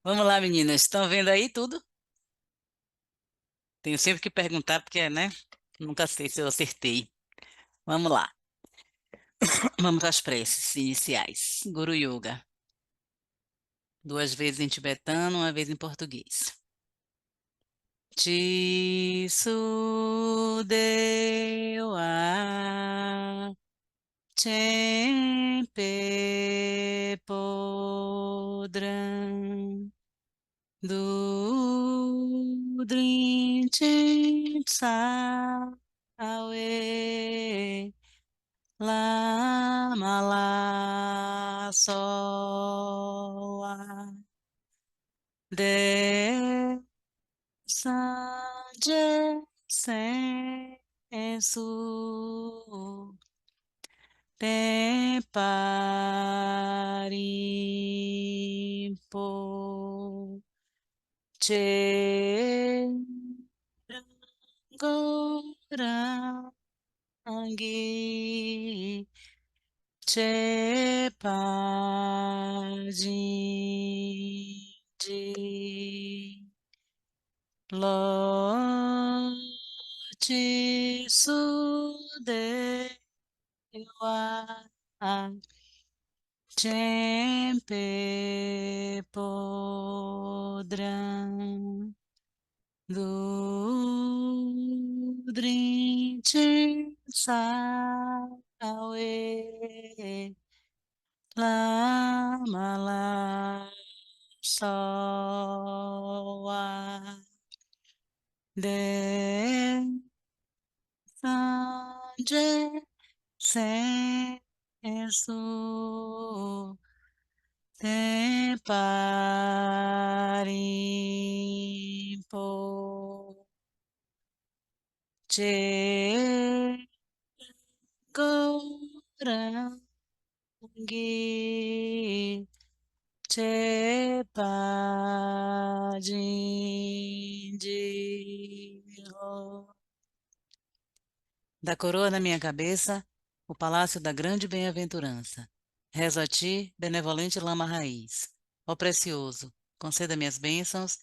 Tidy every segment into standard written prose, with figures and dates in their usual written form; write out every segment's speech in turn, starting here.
Vamos lá, meninas. Estão vendo aí tudo? Tenho sempre que perguntar, porque, né? Nunca sei se eu acertei. Vamos lá. Vamos às preces iniciais. Guru Yoga. Duas vezes em tibetano, uma vez em português. Jisudewa Chenpe Podran Dudrin Sa Awe Lama La Soa De Sanje Sensu Temparimpo Che Gorangi Chepa Lo chi su de wa Cempe podrão Dudrin Sawe Lama La Soa De Sanje Sensu Temparimpo Che Gorangi Chepa Jinji Da coroa na minha cabeça, o palácio da grande bem-aventurança. Rezo a ti, benevolente lama raiz. Ó precioso, conceda-me as bênçãos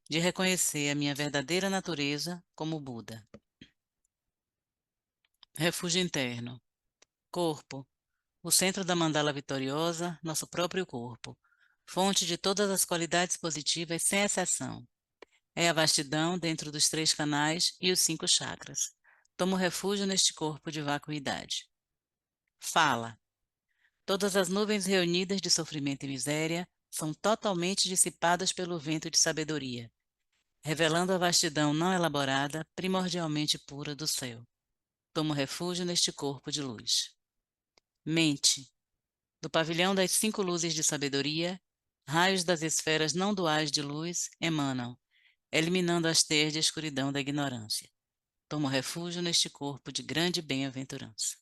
de reconhecer a minha verdadeira natureza como Buda. Refúgio interno. Corpo, o centro da mandala vitoriosa, nosso próprio corpo. Fonte de todas as qualidades positivas, sem exceção. É a vastidão dentro dos 3 canais e os 5 chakras. Tomo refúgio neste corpo de vacuidade. Fala. Todas as nuvens reunidas de sofrimento e miséria são totalmente dissipadas pelo vento de sabedoria, revelando a vastidão não elaborada, primordialmente pura do céu. Tomo refúgio neste corpo de luz. Mente. Do pavilhão das 5 luzes de sabedoria, raios das esferas não duais de luz emanam, eliminando as teias de escuridão da ignorância. Tomo refúgio neste corpo de grande bem-aventurança.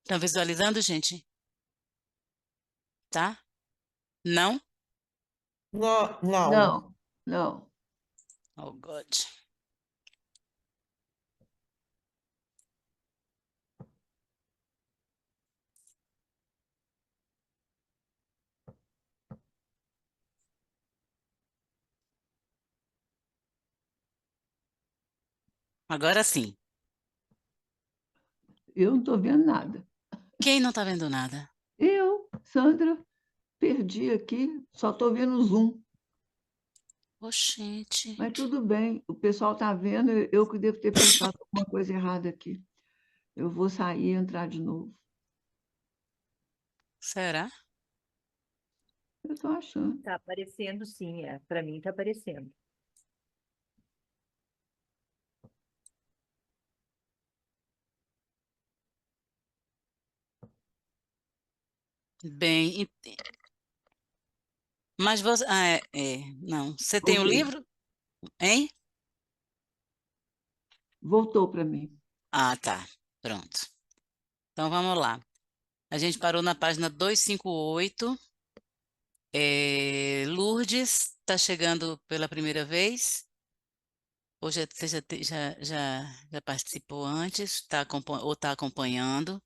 Estão visualizando, gente? Tá? Não? Não, não. Não, não. Oh, God. Agora sim. Eu não estou vendo nada. Quem não tá vendo nada? Eu, Sandra, perdi aqui, só estou vendo o Zoom. Oxente. Mas tudo bem, o pessoal está vendo, eu que devo ter apertado alguma coisa errada aqui. Eu vou sair e entrar de novo. Será? Eu estou achando. Tá aparecendo sim, Para mim tá aparecendo. Bem, mas você, não, você tem o Voltei. livro, hein? Voltou para mim. Ah, tá, pronto. Então vamos lá. A gente parou na página 258. Lourdes está chegando pela primeira vez. Ou você já participou antes, ou está acompanhando?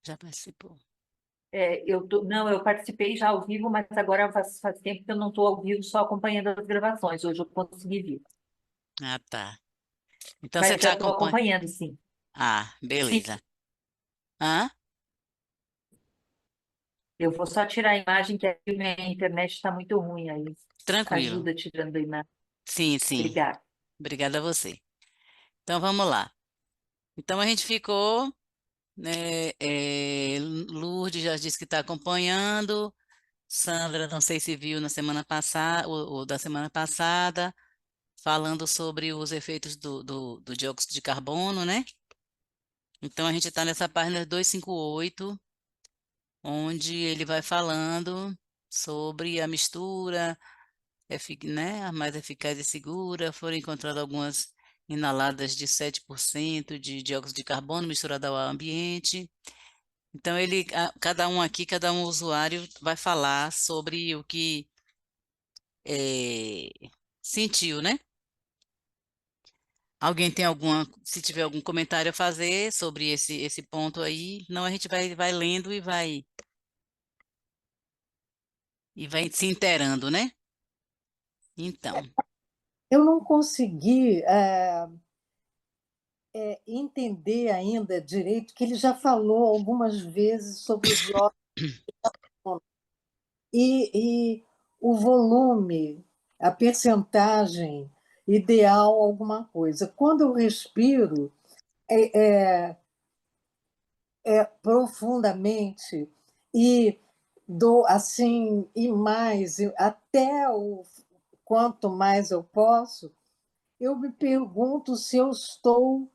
Já participou. Não, eu participei já ao vivo, mas agora faz tempo que eu não estou ao vivo, só acompanhando as gravações. Hoje eu consegui vir. Ah, tá. Então você Mas já está estou acompanhando. acompanhando, sim. Ah, Sim, beleza. Hã? eu vou só tirar a imagem, que a minha internet está muito ruim aí. Tranquilo. Ajuda tirando a imagem. Sim, sim. Obrigada. Obrigada a você. Então vamos lá. Então a gente ficou, né? Lourdes já disse que está acompanhando. Sandra, não sei se viu na semana passada ou da semana passada, falando sobre os efeitos do dióxido de carbono, né? Então a gente está nessa página 258, onde ele vai falando sobre a mistura, né, a mais eficaz e segura. Foram encontradas algumas inaladas de 7% de dióxido de carbono misturado ao ambiente. Então cada um usuário vai falar sobre o que eh, sentiu, né? Alguém tem se tiver algum comentário a fazer sobre esse ponto aí, não, a gente vai lendo e vai se inteirando, né? Então, Eu não consegui entender ainda direito, que ele já falou algumas vezes sobre o dióxido e o volume, a percentagem ideal, alguma coisa. Quando eu respiro profundamente e dou assim, e mais, até o quanto mais eu posso, eu me pergunto se eu estou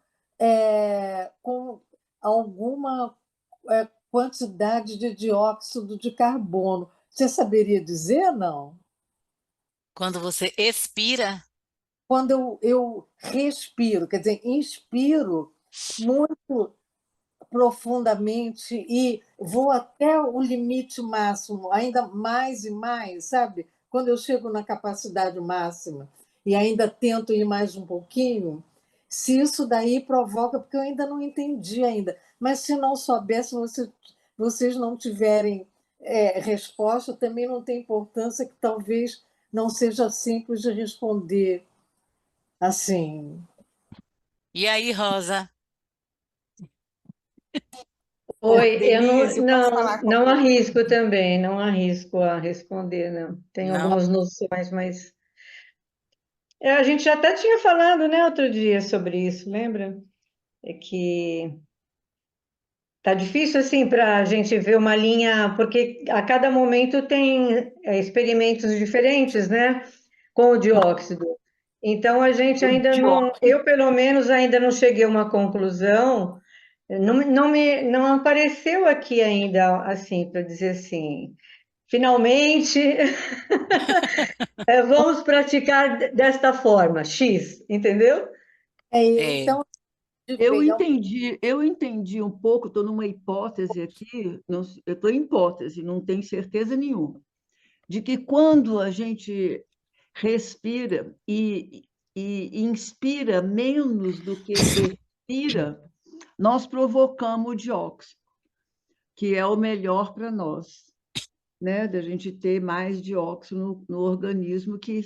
com alguma quantidade de dióxido de carbono. Você saberia dizer, não? quando você expira, Quando eu respiro, quer dizer, inspiro muito profundamente e vou até o limite máximo, ainda mais e mais, sabe? Quando eu chego na capacidade máxima e ainda tento ir mais um pouquinho, se isso daí provoca, porque eu ainda não entendi ainda, mas se não soubesse, vocês não tiverem resposta, também não tem importância, que talvez não seja simples de responder assim. e aí, Rosa? Oi, eu Denise, eu posso falar com não arrisco também, não arrisco a responder, não. Tenho Não? algumas noções, mas a gente já até tinha falado, né, outro dia sobre isso, lembra? É que tá difícil assim para a gente ver uma linha, porque a cada momento tem experimentos diferentes, né, com o dióxido. Então a gente O ainda não, dióxido, eu pelo menos ainda não cheguei a uma conclusão. Não apareceu aqui ainda, assim, para dizer assim, finalmente, vamos praticar desta forma, X, entendeu? É, Então, de pegar eu entendi um pouco, estou numa hipótese aqui, eu estou em hipótese, não tenho certeza nenhuma, de que quando a gente respira e inspira menos do que expira, nós provocamos o dióxido, que é o melhor para nós, né? Da gente ter mais dióxido no organismo, que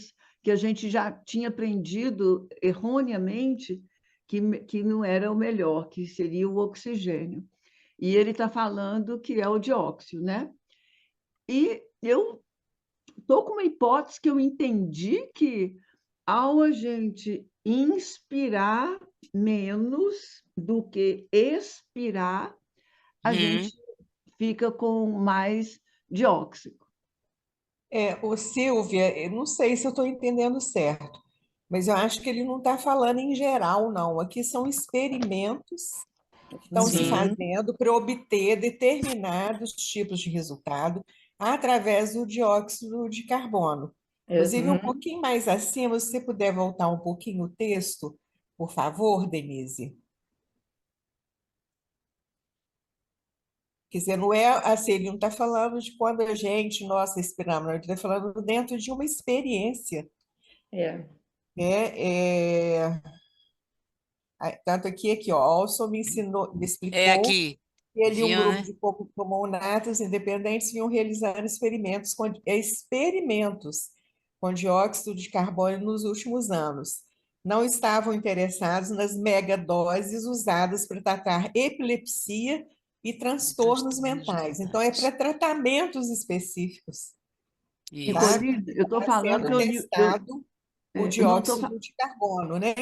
a gente já tinha aprendido erroneamente que não era o melhor, que seria o oxigênio. E ele está falando que é o dióxido, né? E eu estou com uma hipótese que eu entendi que ao a gente inspirar menos do que expirar, a hum, gente fica com mais dióxido. ô Silvia, eu não sei se eu estou entendendo certo, mas eu acho que ele não está falando em geral, não. Aqui são experimentos estão se Sim. fazendo para obter determinados tipos de resultado através do dióxido de carbono. Inclusive, um pouquinho mais acima, se você puder voltar um pouquinho o texto, por favor, Denise. Quer dizer, não é assim, ele não está falando de quando a gente, nós respiramos, não, ele está falando dentro de uma experiência. É. Tanto aqui, ó, Olson me ensinou, me É explicou aqui. que ele e um Viu, grupo né? de comunatas independentes vinham realizando experimentos com dióxido de carbono nos últimos anos. Não estavam interessados nas megadoses usadas para tratar epilepsia e transtornos mentais. Então, é para tratamentos específicos, Isso. Nicole, sabe? eu estou Está falando sendo que testado o eu não estou dióxido de carbono, né?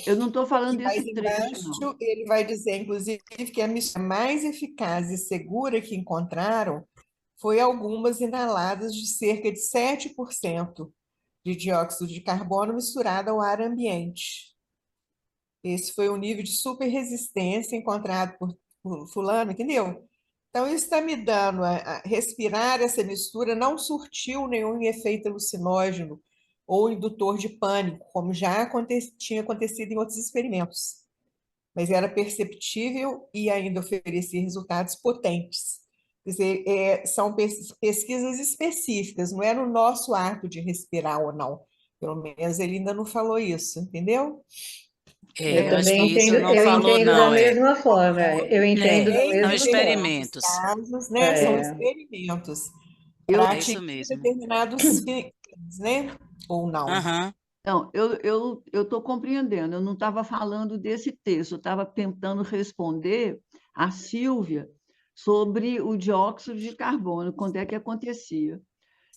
eu não tô falando E mais desse trecho, não. embaixo, ele vai dizer, inclusive, que a mistura mais eficaz e segura que encontraram foi algumas inaladas de cerca de 7% de dióxido de carbono misturado ao ar ambiente. Esse foi o nível de superresistência encontrado por fulano, entendeu? Então, isso está me dando respirar essa mistura não surtiu nenhum efeito alucinógeno ou indutor de pânico, como já tinha acontecido em outros experimentos, mas era perceptível e ainda oferecia resultados potentes. Quer dizer, são pesquisas específicas, não é no nosso ato de respirar ou não. Pelo menos ele ainda não falou isso, entendeu? Eu Eu acho que também isso entendo, não eu falou, entendo da não, mesma forma. Eu entendo do São mesmo forma. Em experimentos. casos, né? São É, experimentos para É isso atingir mesmo. determinados fins, né? Ou não. Aham. Não, eu estou compreendendo, eu não estava falando desse texto, eu estava tentando responder a Sílvia sobre o dióxido de carbono, quando é que acontecia.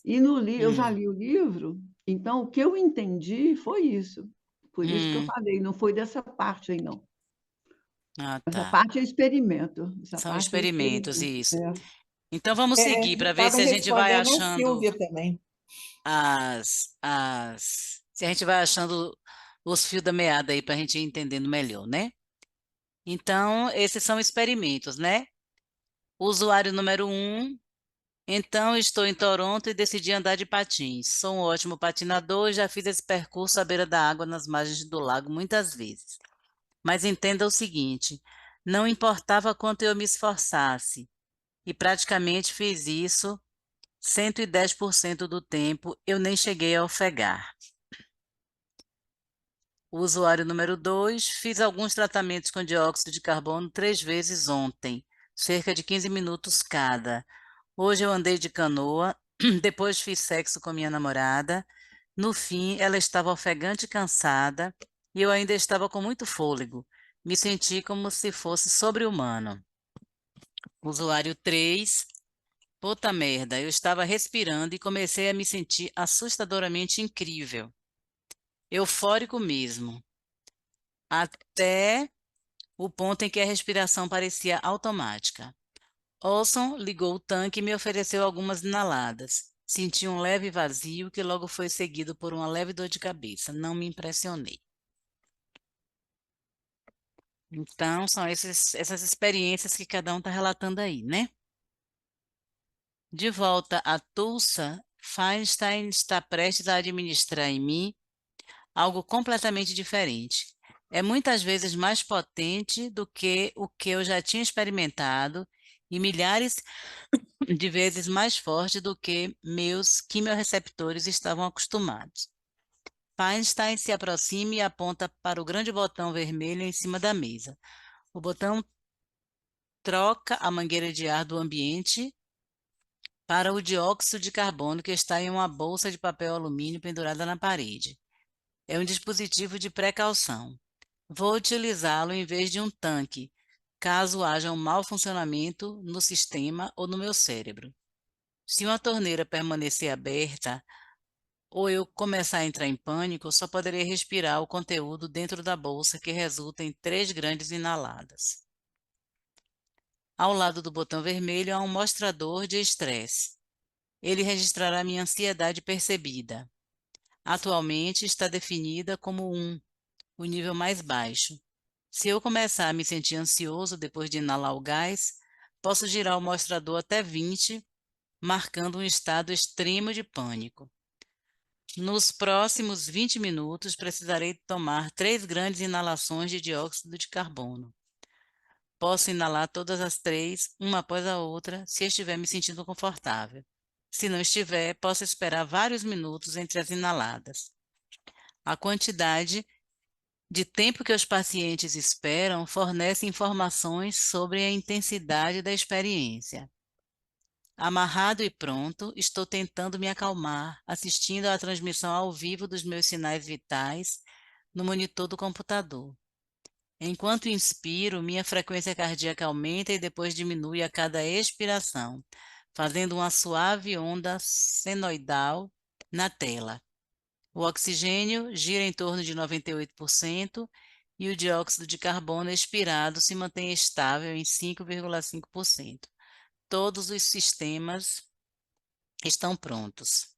E eu já Hum. li o livro, então o que eu entendi foi isso. Por isso que eu Hum. falei, não foi dessa parte aí, não. Ah, Essa tá. parte é experimento. Essa São parte é experimentos, experimento. isso. Então vamos seguir Eu para ver estava se a gente vai respondendo a achando Silvia também. se a gente vai achando os fios da meada aí para a gente ir entendendo melhor, né? Então, esses são experimentos, né? Usuário número 1. Então, estou em Toronto e decidi andar de patins. Sou um ótimo patinador e já fiz esse percurso à beira da água nas margens do lago muitas vezes. Mas entenda o seguinte: não importava quanto eu me esforçasse, e praticamente fiz isso 110% do tempo, eu nem cheguei a ofegar. O usuário número 2, fiz alguns tratamentos com dióxido de carbono 3 vezes ontem, cerca de 15 minutos cada. Hoje eu andei de canoa, depois fiz sexo com minha namorada. No fim, ela estava ofegante e cansada, e eu ainda estava com muito fôlego. Me senti como se fosse sobre-humano. Usuário 3, puta merda, eu estava respirando e comecei a me sentir assustadoramente incrível. Eufórico mesmo. Até o ponto em que a respiração parecia automática. Olson ligou o tanque e me ofereceu algumas inaladas. Senti um leve vazio que logo foi seguido por uma leve dor de cabeça. Não me impressionei. Então, são essas experiências que cada um está relatando aí, né? De volta a Tulsa, Feinstein está prestes a administrar em mim algo completamente diferente. É muitas vezes mais potente do que o que eu já tinha experimentado e milhares de vezes mais forte do que meus quimiorreceptores estavam acostumados. Feinstein se aproxima e aponta para o grande botão vermelho em cima da mesa. O botão troca a mangueira de ar do ambiente para o dióxido de carbono que está em uma bolsa de papel alumínio pendurada na parede. É um dispositivo de precaução. Vou utilizá-lo em vez de um tanque, caso haja um mau funcionamento no sistema ou no meu cérebro. Se uma torneira permanecer aberta ou eu começar a entrar em pânico, eu só poderei respirar o conteúdo dentro da bolsa que resulta em 3 grandes inaladas. Ao lado do botão vermelho há um mostrador de estresse. Ele registrará minha ansiedade percebida. Atualmente está definida como 1, o nível mais baixo. Se eu começar a me sentir ansioso depois de inalar o gás, posso girar o mostrador até 20, marcando um estado extremo de pânico. Nos próximos 20 minutos, precisarei tomar 3 grandes inalações de dióxido de carbono. Posso inalar todas as 3, uma após a outra, se estiver me sentindo confortável. Se não estiver, posso esperar vários minutos entre as inaladas. A quantidade de tempo que os pacientes esperam fornece informações sobre a intensidade da experiência. Amarrado e pronto, estou tentando me acalmar, assistindo à transmissão ao vivo dos meus sinais vitais no monitor do computador. Enquanto inspiro, minha frequência cardíaca aumenta e depois diminui a cada expiração, fazendo uma suave onda senoidal na tela. O oxigênio gira em torno de 98% e o dióxido de carbono expirado se mantém estável em 5,5%. Todos os sistemas estão prontos.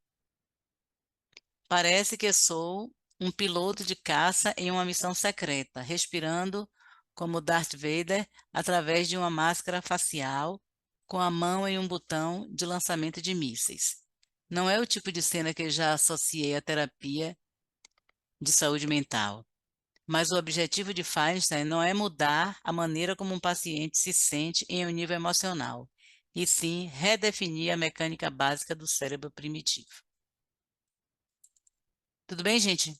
Parece que sou um piloto de caça em uma missão secreta, respirando como Darth Vader através de uma máscara facial, com a mão em um botão de lançamento de mísseis. Não é o tipo de cena que já associei à terapia de saúde mental. Mas o objetivo de Feinstein não é mudar a maneira como um paciente se sente em um nível emocional, e sim redefinir a mecânica básica do cérebro primitivo. Tudo bem, gente?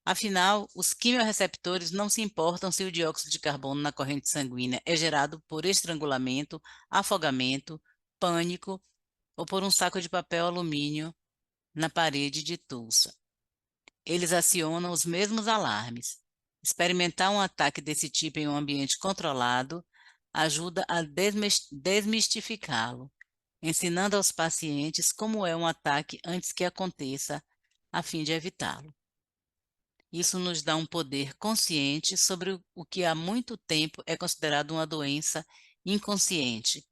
Afinal, os quimiorreceptores não se importam se o dióxido de carbono na corrente sanguínea é gerado por estrangulamento, afogamento, pânico ou por um saco de papel alumínio na parede de Tulsa. Eles acionam os mesmos alarmes. Experimentar um ataque desse tipo em um ambiente controlado ajuda a desmistificá-lo, ensinando aos pacientes como é um ataque antes que aconteça, a fim de evitá-lo. Isso nos dá um poder consciente sobre o que há muito tempo é considerado uma doença inconsciente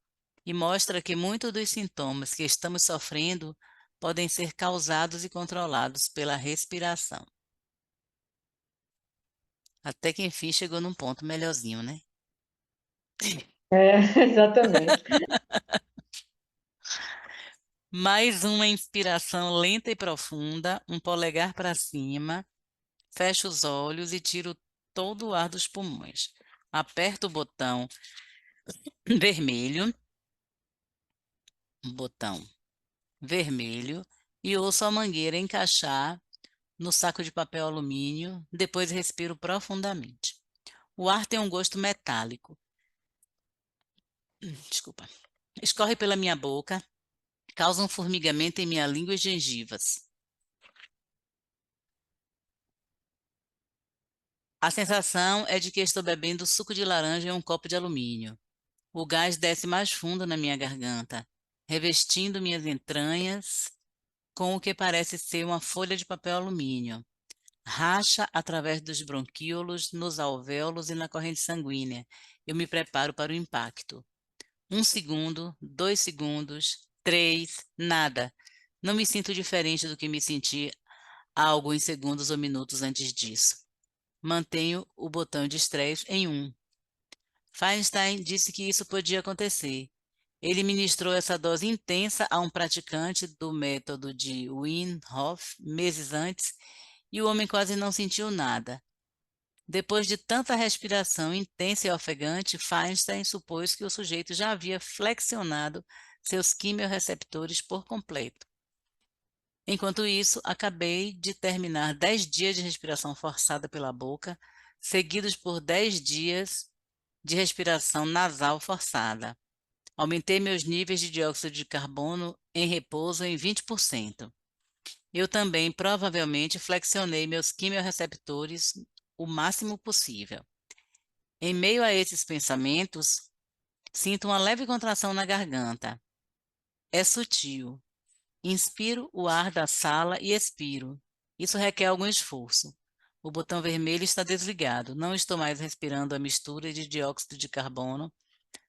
e mostra que muitos dos sintomas que estamos sofrendo podem ser causados e controlados pela respiração. Até que enfim chegou num ponto melhorzinho, né? É, exatamente. Mais uma inspiração lenta e profunda, um polegar para cima, fecho os olhos e tiro todo o ar dos pulmões. Aperto o botão vermelho, e ouço a mangueira encaixar no saco de papel alumínio, depois respiro profundamente. O ar tem um gosto metálico. Desculpa. Escorre pela minha boca, causa um formigamento em minha língua e gengivas. A sensação é de que estou bebendo suco de laranja em um copo de alumínio. O gás desce mais fundo na minha garganta, revestindo minhas entranhas com o que parece ser uma folha de papel alumínio. Racha através dos bronquíolos, nos alvéolos e na corrente sanguínea. Eu me preparo para o impacto. 1 segundo, 2 segundos, 3, nada. Não me sinto diferente do que me senti há alguns segundos ou minutos antes disso. Mantenho o botão de estresse em 1. Feinstein disse que isso podia acontecer. Ele ministrou essa dose intensa a um praticante do método de Wim Hof meses antes e o homem quase não sentiu nada. Depois de tanta respiração intensa e ofegante, Feinstein supôs que o sujeito já havia flexionado seus quimiorreceptores por completo. Enquanto isso, acabei de terminar 10 dias de respiração forçada pela boca, seguidos por 10 dias de respiração nasal forçada. Aumentei meus níveis de dióxido de carbono em repouso em 20%. Eu também provavelmente flexionei meus quimiorreceptores o máximo possível. Em meio a esses pensamentos, sinto uma leve contração na garganta. É sutil. Inspiro o ar da sala e expiro. Isso requer algum esforço. O botão vermelho está desligado. Não estou mais respirando a mistura de dióxido de carbono,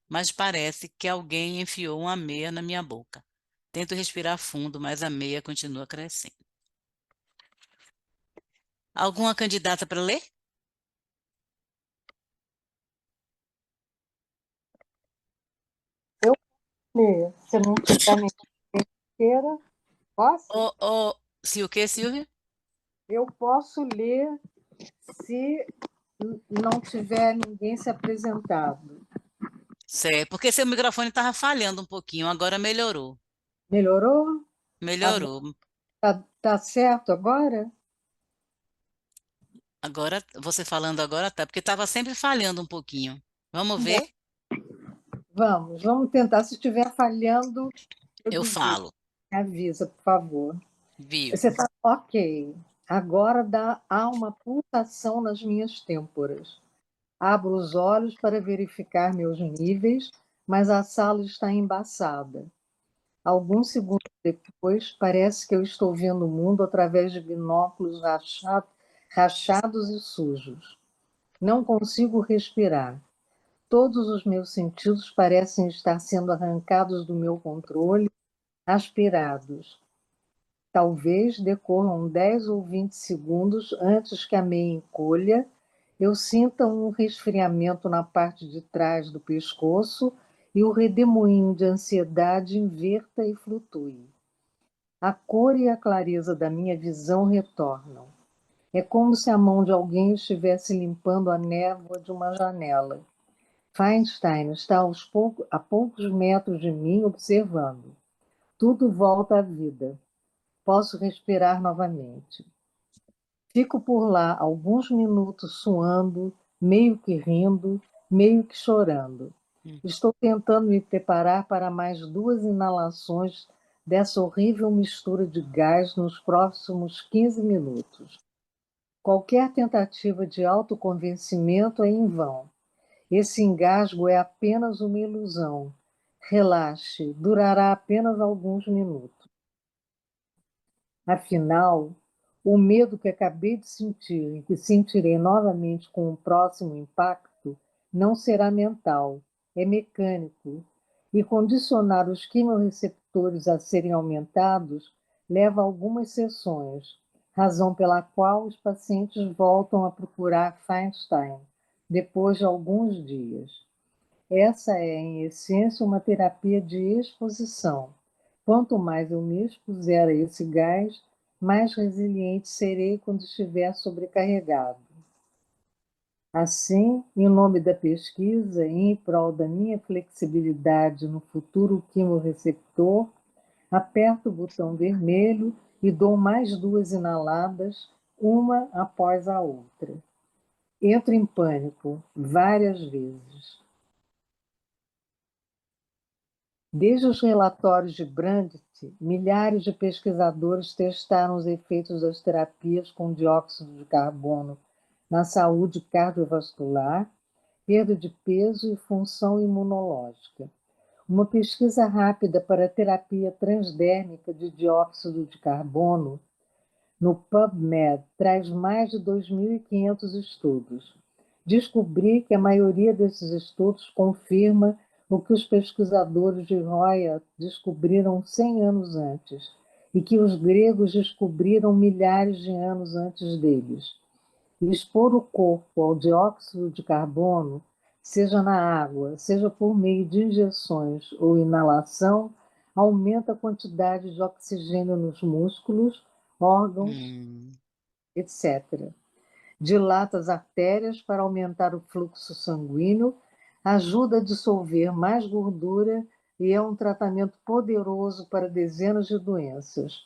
mas parece que alguém enfiou uma meia na minha boca. Tento respirar fundo, mas a meia continua crescendo. Alguma candidata para ler? ler. Se não tiver nem inteira, posso? Se o quê, Silvia? Eu posso ler se não tiver ninguém se apresentado. Certo, porque seu microfone estava falhando um pouquinho, agora melhorou. Melhorou? Agora, Melhorou. tá certo agora? Agora, você falando agora tá, porque estava sempre falhando um pouquinho. Vamos Bom, ver? vamos tentar. Se estiver falhando, eu Eu desligo. falo. Me avisa, por favor. Viu? Você está ok. Agora há uma pulsação nas minhas têmporas. Abro os olhos para verificar meus níveis, mas a sala está embaçada. Alguns segundos depois, parece que eu estou vendo o mundo através de binóculos rachados e sujos. Não consigo respirar. Todos os meus sentidos parecem estar sendo arrancados do meu controle, aspirados. Talvez decorram 10 ou 20 segundos antes que a meia encolha, eu sinta um resfriamento na parte de trás do pescoço e o redemoinho de ansiedade inverta e flutue. A cor e a clareza da minha visão retornam. É como se a mão de alguém estivesse limpando a névoa de uma janela. Feinstein está a poucos metros de mim observando. Tudo volta à vida. Posso respirar novamente. Fico por lá alguns minutos suando, meio que rindo, meio que chorando. Hum. Estou tentando me preparar para mais 2 inalações dessa horrível mistura de gás nos próximos 15 minutos. Qualquer tentativa de autoconvencimento é em vão. Esse engasgo é apenas uma ilusão. Relaxe, durará apenas alguns minutos. Afinal, o medo que acabei de sentir e que sentirei novamente com o próximo impacto não será mental, é mecânico. E condicionar os quimiorreceptores a serem aumentados leva a algumas sessões, razão pela qual os pacientes voltam a procurar Feinstein depois de alguns dias. Essa é, em essência, uma terapia de exposição. Quanto mais eu me expuser a esse gás, mais resiliente serei quando estiver sobrecarregado. Assim, em nome da pesquisa e em prol da minha flexibilidade no futuro quimorreceptor, aperto o botão vermelho e dou mais 2 inaladas, uma após a outra. Entro em pânico várias vezes. Desde os relatórios de Brandt, milhares de pesquisadores testaram os efeitos das terapias com dióxido de carbono na saúde cardiovascular, perda de peso e função imunológica. Uma pesquisa rápida para a terapia transdérmica de dióxido de carbono no PubMed traz mais de 2.500 estudos. Descobri que a maioria desses estudos confirma o que os pesquisadores de Roya descobriram 100 anos antes e que os gregos descobriram milhares de anos antes deles. Expor o corpo ao dióxido de carbono, seja na água, seja por meio de injeções ou inalação, aumenta a quantidade de oxigênio nos músculos, órgãos, etc. Dilata as artérias para aumentar o fluxo sanguíneo, ajuda a dissolver mais gordura e é um tratamento poderoso para dezenas de doenças.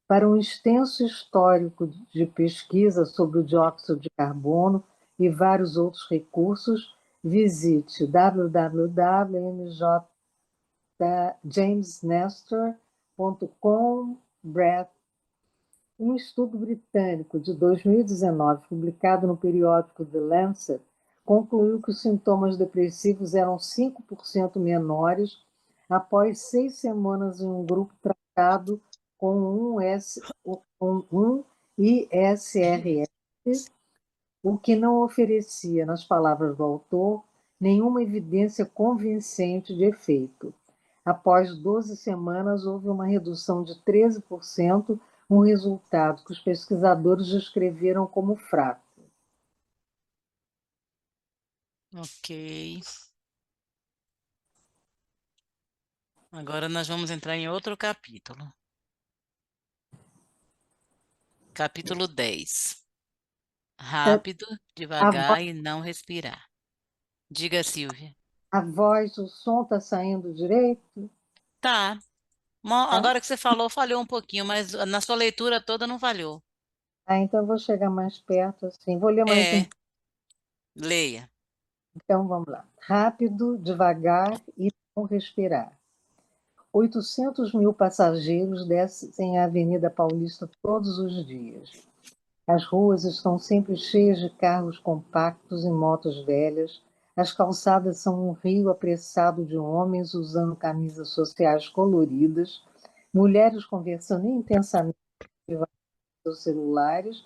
Para um extenso histórico de pesquisa sobre o dióxido de carbono e vários outros recursos, visite www.jamesnestor.com. Um estudo britânico de 2019, publicado no periódico The Lancet, concluiu que os sintomas depressivos eram 5% menores após 6 semanas em um grupo tratado com um ISRS, o que não oferecia, nas palavras do autor, nenhuma evidência convincente de efeito. Após 12 semanas, houve uma redução de 13%, um resultado que os pesquisadores descreveram como fraco. Ok. Agora nós vamos entrar em outro capítulo. Capítulo 10. É, Rápido, A, vo- devagar e não respirar. Diga, Silvia. a voz, o som está saindo direito? Tá. Tá? Agora que você falou, falhou um pouquinho, mas na sua leitura toda não falhou. Ah, então eu vou chegar mais perto, assim. Vou ler mais um. É, leia. Então vamos lá. Rápido, devagar e não respirar. 800.000 passageiros descem a Avenida Paulista todos os dias. As ruas estão sempre cheias de carros compactos e motos velhas. As calçadas são um rio apressado de homens usando camisas sociais coloridas, mulheres conversando intensamente em seus celulares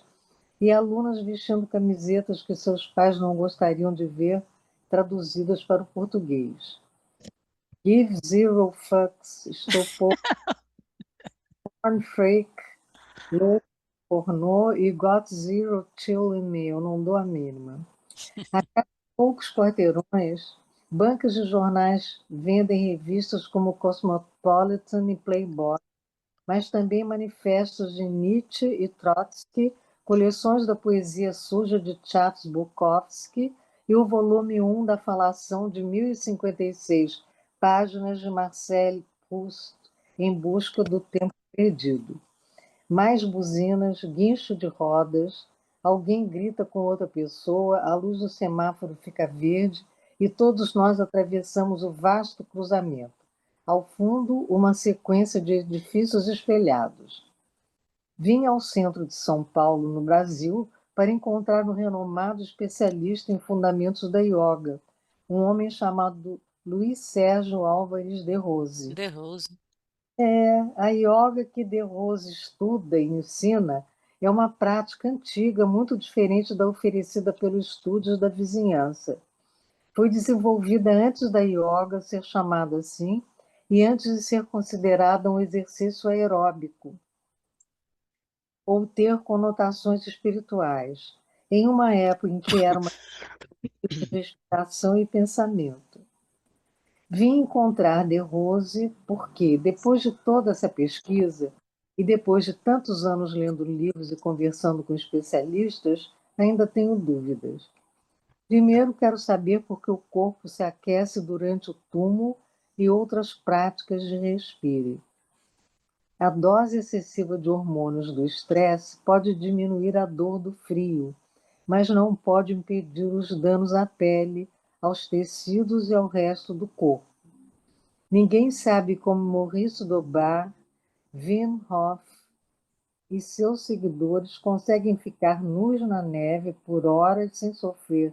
e alunas vestindo camisetas que seus pais não gostariam de ver traduzidas para o português. Give zero fucks, estou cornflake, louco, pornô e got zero chill in me, eu não dou a mínima. A cada poucos quarteirões, bancas de jornais vendem revistas como Cosmopolitan e Playboy, mas também manifestos de Nietzsche e Trotsky, coleções da poesia suja de Charles Bukowski e o volume 1 da Falação de 1056 páginas de Marcel Proust, Em Busca do Tempo Perdido. Mais buzinas, guincho de rodas, alguém grita com outra pessoa, a luz do semáforo fica verde e todos nós atravessamos o vasto cruzamento. Ao fundo, uma sequência de edifícios espelhados. Vim ao centro de São Paulo, no Brasil, para encontrar um renomado especialista em fundamentos da yoga, um homem chamado Luiz Sérgio Álvares de Rose. De Rose. A yoga que De Rose estuda e ensina é uma prática antiga, muito diferente da oferecida pelos estúdios da vizinhança. Foi desenvolvida antes da yoga ser chamada assim e antes de ser considerada um exercício aeróbico ou ter conotações espirituais, em uma época em que era uma de respiração e pensamento. Vim encontrar De Rose porque, depois de toda essa pesquisa e depois de tantos anos lendo livros e conversando com especialistas, ainda tenho dúvidas. Primeiro, quero saber por que o corpo se aquece durante o túmulo e outras práticas de respire. A dose excessiva de hormônios do estresse pode diminuir a dor do frio, mas não pode impedir os danos à pele, aos tecidos e ao resto do corpo. Ninguém sabe como Maurice Dobar, Wim Hof e seus seguidores conseguem ficar nus na neve por horas sem sofrer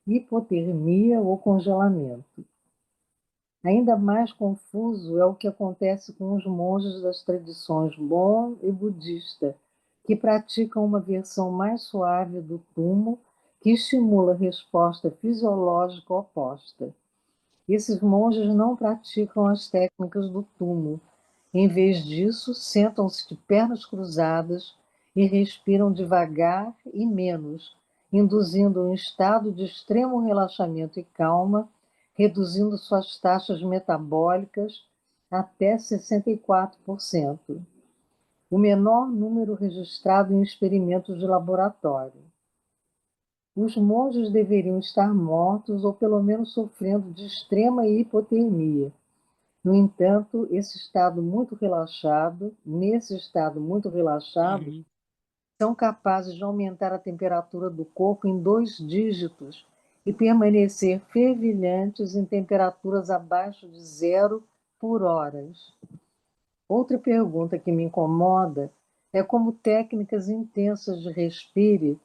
hipotermia ou congelamento. Ainda mais confuso é o que acontece com os monges das tradições Bon e budista, que praticam uma versão mais suave do tumo que estimula a resposta fisiológica oposta. Esses monges não praticam as técnicas do tumo. Em vez disso, sentam-se de pernas cruzadas e respiram devagar e menos, induzindo um estado de extremo relaxamento e calma, reduzindo suas taxas metabólicas até 64%, o menor número registrado em experimentos de laboratório. Os monges deveriam estar mortos ou pelo menos sofrendo de extrema hipotermia. No entanto, nesse estado muito relaxado, Uhum. são capazes de aumentar a temperatura do corpo em 2 dígitos e permanecer fervilhantes em temperaturas abaixo de zero por horas. Outra pergunta que me incomoda é como técnicas intensas de respire,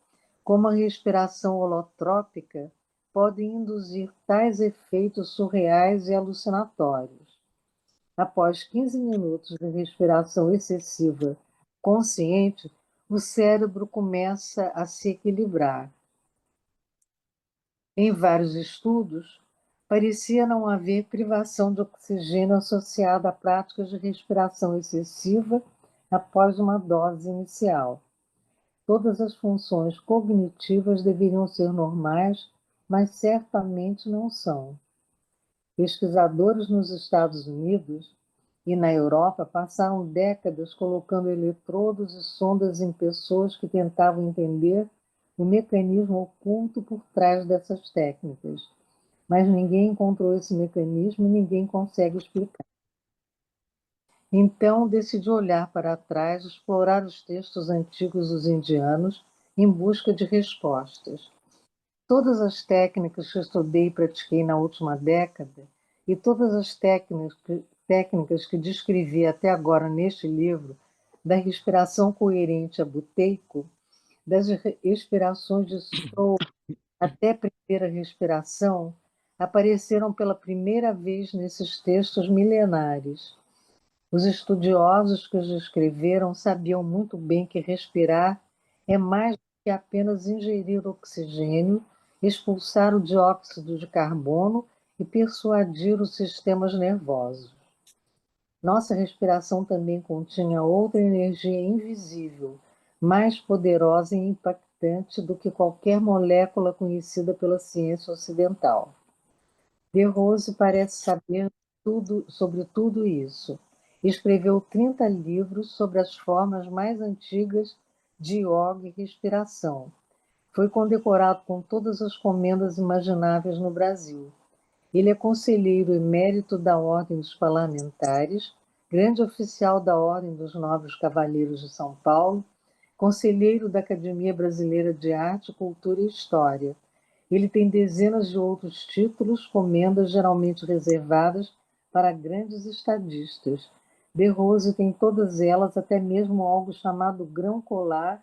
como a respiração holotrópica, podem induzir tais efeitos surreais e alucinatórios. Após 15 minutos de respiração excessiva consciente, o cérebro começa a se equilibrar. Em vários estudos, parecia não haver privação de oxigênio associada a práticas de respiração excessiva após uma dose inicial. Todas as funções cognitivas deveriam ser normais, mas certamente não são. Pesquisadores nos Estados Unidos e na Europa passaram décadas colocando eletrodos e sondas em pessoas que tentavam entender o mecanismo oculto por trás dessas técnicas. Mas ninguém encontrou esse mecanismo e ninguém consegue explicar. Então, decidi olhar para trás, explorar os textos antigos dos indianos em busca de respostas. Todas as técnicas que estudei e pratiquei na última década e todas as técnicas que descrevi até agora neste livro, da respiração coerente a buteico, das respirações de stroke até a primeira respiração, apareceram pela primeira vez nesses textos milenares. Os estudiosos que os escreveram sabiam muito bem que respirar é mais do que apenas ingerir oxigênio, expulsar o dióxido de carbono e persuadir os sistemas nervosos. Nossa respiração também continha outra energia invisível, mais poderosa e impactante do que qualquer molécula conhecida pela ciência ocidental. De Rose parece saber sobre tudo isso. Escreveu 30 livros sobre as formas mais antigas de yoga e respiração. Foi condecorado com todas as comendas imagináveis no Brasil. Ele é conselheiro emérito da Ordem dos Parlamentares, grande oficial da Ordem dos Nobres Cavaleiros de São Paulo, conselheiro da Academia Brasileira de Arte, Cultura e História. Ele tem dezenas de outros títulos, comendas geralmente reservadas para grandes estadistas. De Rose tem todas elas, até mesmo algo chamado grão colar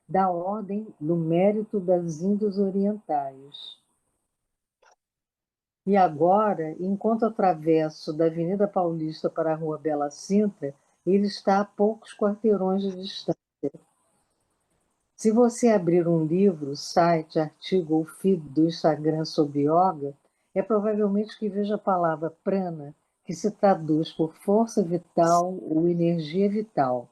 da Ordem do Mérito das Índias Orientais. E agora, enquanto atravesso da Avenida Paulista para a Rua Bela Sintra, ele está a poucos quarteirões de distância. Se você abrir um livro, site, artigo ou feed do Instagram sobre yoga, é provavelmente que veja a palavra prana, que se traduz por força vital ou energia vital.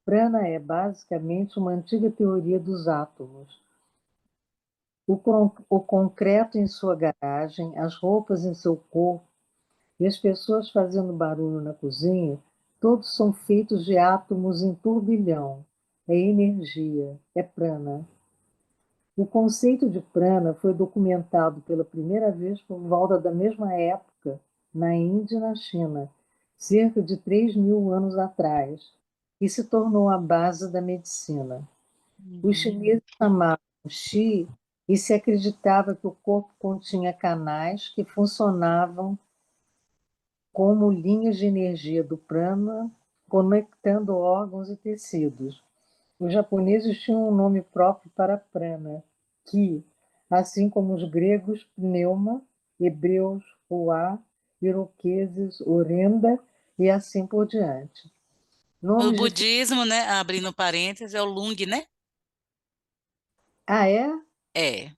Prana é basicamente uma antiga teoria dos átomos. O concreto em sua garagem, as roupas em seu corpo e as pessoas fazendo barulho na cozinha, todos são feitos de átomos em turbilhão. É energia, é prana. O conceito de prana foi documentado pela primeira vez por volta da mesma época na Índia e na China, cerca de 3.000 anos atrás, e se tornou a base da medicina. Os chineses chamavam Qi e se acreditava que o corpo continha canais que funcionavam como linhas de energia do prana, conectando órgãos e tecidos. Os japoneses tinham um nome próprio para prana, Ki, assim como os gregos pneuma, hebreus ruá, iroqueses orenda e assim por diante. No Nomes de... budismo, né, abrindo parênteses, é o Lung, né? Ah, é? É.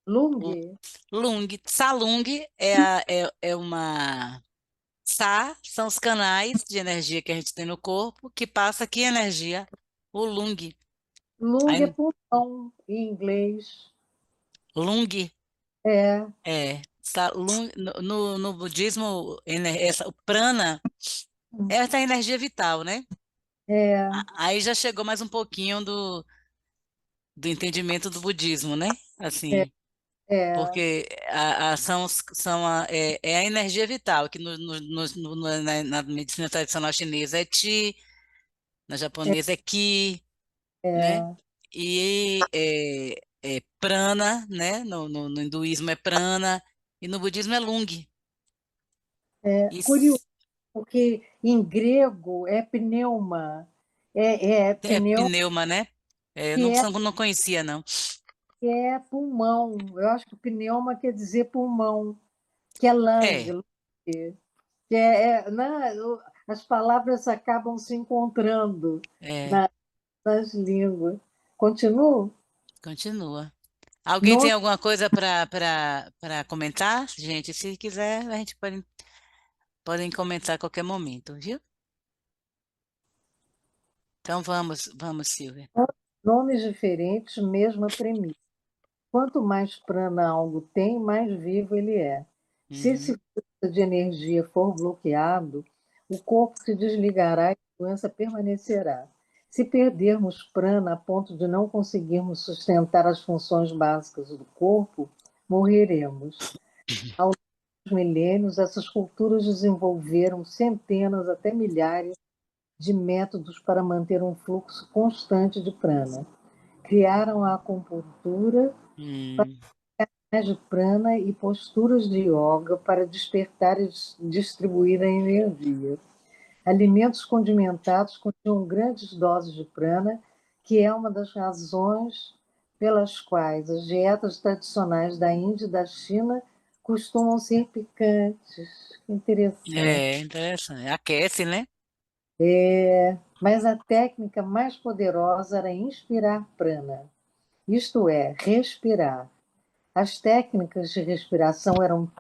Lung? O Lung. Salung é uma. Sa são os canais de energia que a gente tem no corpo, que passa aqui energia, o Lung. Lung é Aí, pulmão em inglês. Lung É, Lung, no budismo, o prana é essa energia vital, né? é, Aí já chegou mais um pouquinho do entendimento do budismo, né? é, Assim, é, porque é a energia vital, que na medicina tradicional chinesa é Qi, na japonesa é Qi, né? é, E é prana, né? No hinduísmo é prana e no budismo é lung. é. Curioso, Isso porque em grego é pneuma. É é pneu, pneuma, né? Eu que não, é, não conhecia, não. que é pulmão. Eu acho que pneuma quer dizer pulmão, que é lung, É, que né, as palavras acabam se encontrando é, na- nas línguas. Continuo? continua. Alguém tem Nome, alguma coisa para comentar? Gente, se quiser, a gente podem comentar a qualquer momento, viu? Então vamos, Silvia. nomes diferentes, mesma premissa. Quanto mais prana algo tem, mais vivo ele é. Se esse Uhum. fluxo de energia for bloqueado, o corpo se desligará e a doença permanecerá. Se perdermos prana a ponto de não conseguirmos sustentar as funções básicas do corpo, morreremos. Ao longo dos milênios, essas culturas desenvolveram centenas até milhares de métodos para manter um fluxo constante de prana. Criaram a acupuntura Hum, de prana e posturas de yoga para despertar e distribuir a energia. Alimentos condimentados continham grandes doses de prana, que é uma das razões pelas quais as dietas tradicionais da Índia e da China costumam ser picantes. Que interessante. interessante. Aquece, né? Mas a técnica mais poderosa era inspirar prana, isto é, respirar. As técnicas de respiração eram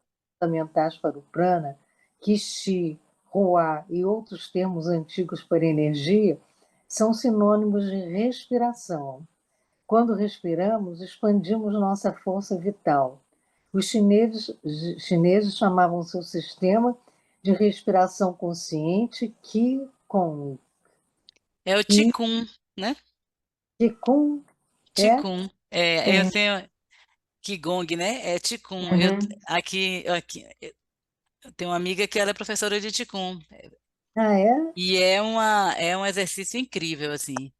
fundamentais para o prana, que Qi, Hua e outros termos antigos para energia são sinônimos de respiração. Quando respiramos, expandimos nossa força vital. Os chineses chamavam seu sistema de respiração consciente Qigong. É o Qigong, né? Qigong é? Qigong. É, eu Sim. tenho Qigong, né? É Qigong. Uhum. Aqui, eu tenho uma amiga que ela é professora de Qigong. Ah, é? E é um exercício incrível, assim.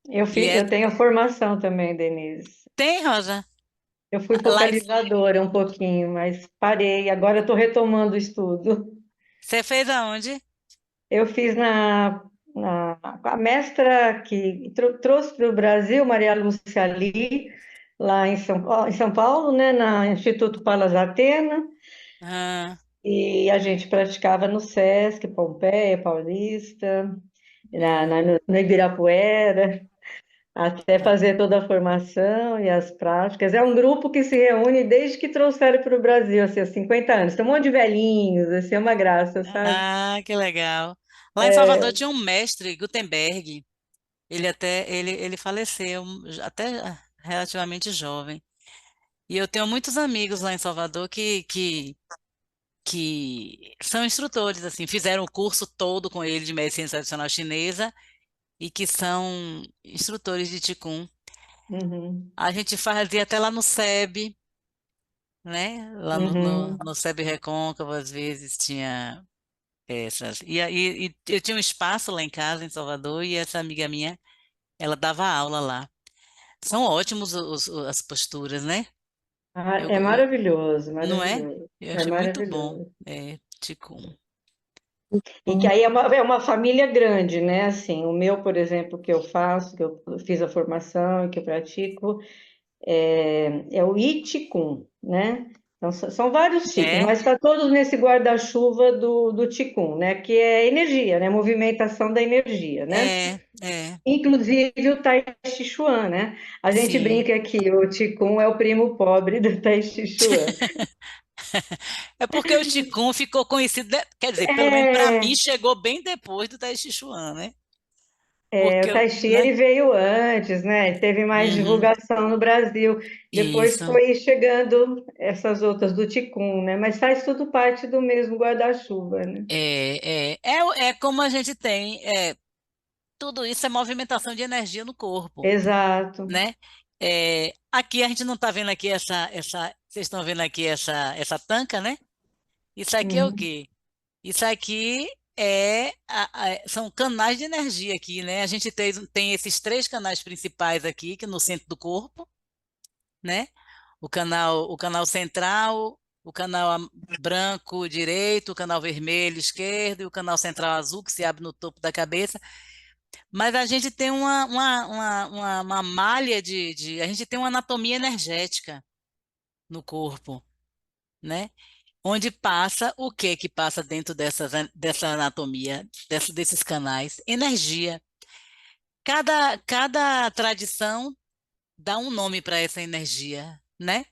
E Eu tenho formação também, Denise. tem, Rosa, Eu fui lá focalizadora um pouquinho, mas parei. Agora eu estou retomando o estudo. você fez aonde? Eu fiz a mestra que trouxe para o Brasil, Maria Lúcia Ali, lá em São Paulo, né, na Instituto Palas Atena, Ah, e a gente praticava no Sesc, Pompeia, Paulista, no Ibirapuera, até fazer toda a formação e as práticas. É um grupo que se reúne desde que trouxeram para o Brasil, assim, há 50 anos. Tem um monte de velhinhos, assim, é uma graça, sabe? que legal. Lá em Salvador tinha um mestre, Gutenberg. Ele faleceu até relativamente jovem. E eu tenho muitos amigos lá em Salvador que são instrutores, assim, fizeram o curso todo com ele de medicina tradicional chinesa e que são instrutores de Qigong. Uhum, A gente fazia até lá no SEB, né? Lá uhum. no SEB Recôncavo, às vezes tinha essas. E eu tinha um espaço lá em casa, em Salvador, e essa amiga minha, ela dava aula lá. São ótimos as posturas, né? Ah, Eu, é eu- maravilhoso, não é? maravilhoso. Eu É achei muito bom. maravilhoso. Qigong. E que aí é uma família grande, né? Assim, o meu, por exemplo, que eu faço, que eu fiz a formação e que eu pratico, é o Ichikun, né? Então, são vários tipos, É, mas está todos nesse guarda-chuva do Qigong, né? Que é energia, né? Movimentação da energia, né? é, Inclusive o Tai Chi Chuan, né? A gente sim. brinca que o Qigong é o primo pobre do Tai Chi Chuan. É porque o Qigong ficou conhecido, quer dizer, pelo menos para mim, É, chegou bem depois do Tai Chi Chuan, né? o Porque, Tai Chi né? ele veio antes, né? Teve mais Uhum, divulgação no Brasil. Depois isso. foi chegando essas outras do Qigong, né? Mas faz tudo parte do mesmo guarda-chuva, né? É como a gente tem, tudo isso é movimentação de energia no corpo, Exato. né? Aqui a gente não está vendo aqui vocês estão vendo aqui essa tanca, né? Isso aqui é o Uhum, quê? Isso aqui são canais de energia aqui, né? A gente tem esses três canais principais aqui, que no centro do corpo, né? O canal central, o canal branco direito, o canal vermelho esquerdo e o canal central azul que se abre no topo da cabeça. Mas a gente tem uma malha a gente tem uma anatomia energética no corpo, né? Onde passa o que que passa dentro dessa anatomia, desses canais? Energia. Cada tradição dá um nome para essa energia, né?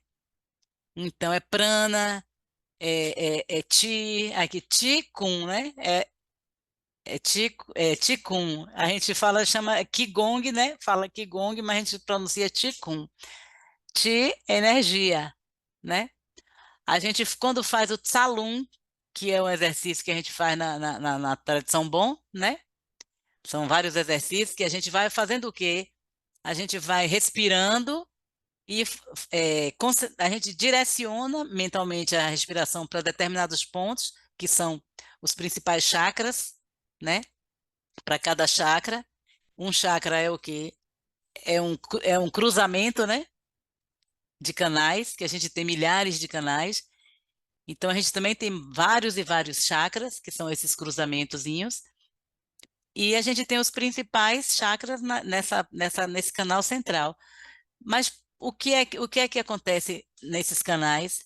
Então é prana, é chi, aqui Qigong, né? É Qigong. A gente chama Qigong, né? Fala Qigong, mas a gente pronuncia Qigong. Qi, energia, né? A gente, quando faz o Tsalum, que é o exercício que a gente faz na tradição bom, né? São vários exercícios que a gente vai fazendo o quê? A gente vai respirando e a gente direciona mentalmente a respiração para determinados pontos, que são os principais chakras, né? Para cada chakra. Um chakra é o quê? É um cruzamento, né? De canais, que a gente tem milhares de canais. Então, a gente também tem vários e vários chakras, que são esses cruzamentozinhos. E a gente tem os principais chakras nesse canal central. Mas o que é que acontece nesses canais?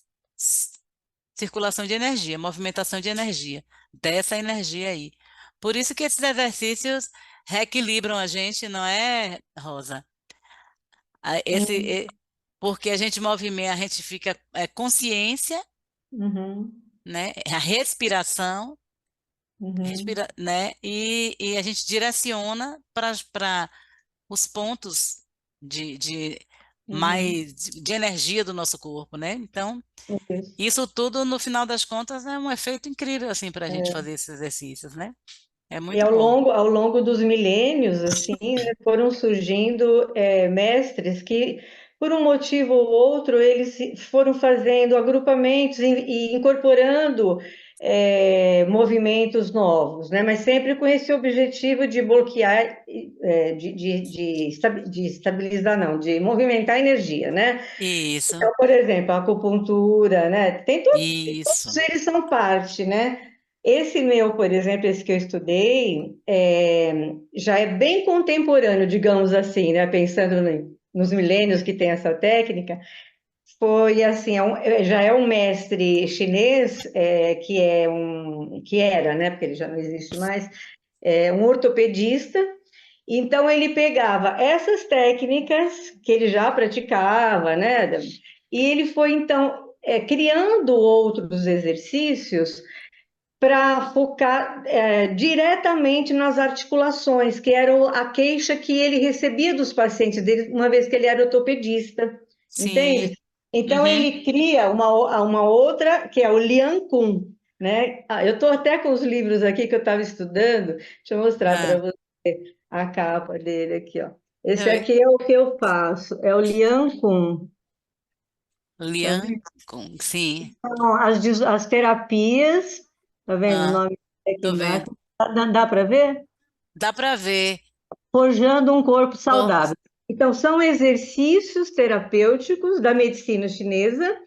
Circulação de energia, movimentação de energia, dessa energia aí. Por isso que esses exercícios reequilibram a gente, não é, Rosa? Ah, Hum, porque a gente movimenta, a gente fica consciência, uhum, né? A respiração, uhum, né? E a gente direciona para os pontos de uhum. mais de energia do nosso corpo, né? Então, Isso. isso tudo, no final das contas, é um efeito incrível, assim, para a gente É. fazer esses exercícios, né? É E muito bom. ao longo dos milênios, assim, né, foram surgindo mestres que, por um motivo ou outro, foram fazendo agrupamentos e incorporando movimentos novos, né? Mas sempre com esse objetivo de bloquear, de estabilizar, não, de movimentar a energia, né? Isso, Então, por exemplo, a acupuntura, né? isso. Todos eles são parte, né? Esse meu, por exemplo, esse que eu estudei, já é bem contemporâneo, digamos assim, né? Pensando nos milênios que tem essa técnica, foi assim, já é um mestre chinês, que era, né? Porque ele já não existe mais, um ortopedista. Então ele pegava essas técnicas que ele já praticava, né? E ele foi então criando outros exercícios para focar diretamente nas articulações, que era a queixa que ele recebia dos pacientes dele, uma vez que ele era ortopedista, Sim. entende? Então Uhum. ele cria uma outra, que é o Lian Kun, né? Ah, eu estou até com os livros aqui que eu estava estudando, deixa eu mostrar para Ah, você a capa dele aqui, ó. deixa Esse eu ver. aqui é o que eu faço, é o Lian Kun. Tá Lian vendo? sim. Então, as terapias, tá vendo o Ah, nome tô vendo. técnico? Dá para ver? Dá para ver. Forjando um corpo Corpo. saudável. Então, são exercícios terapêuticos da medicina chinesa,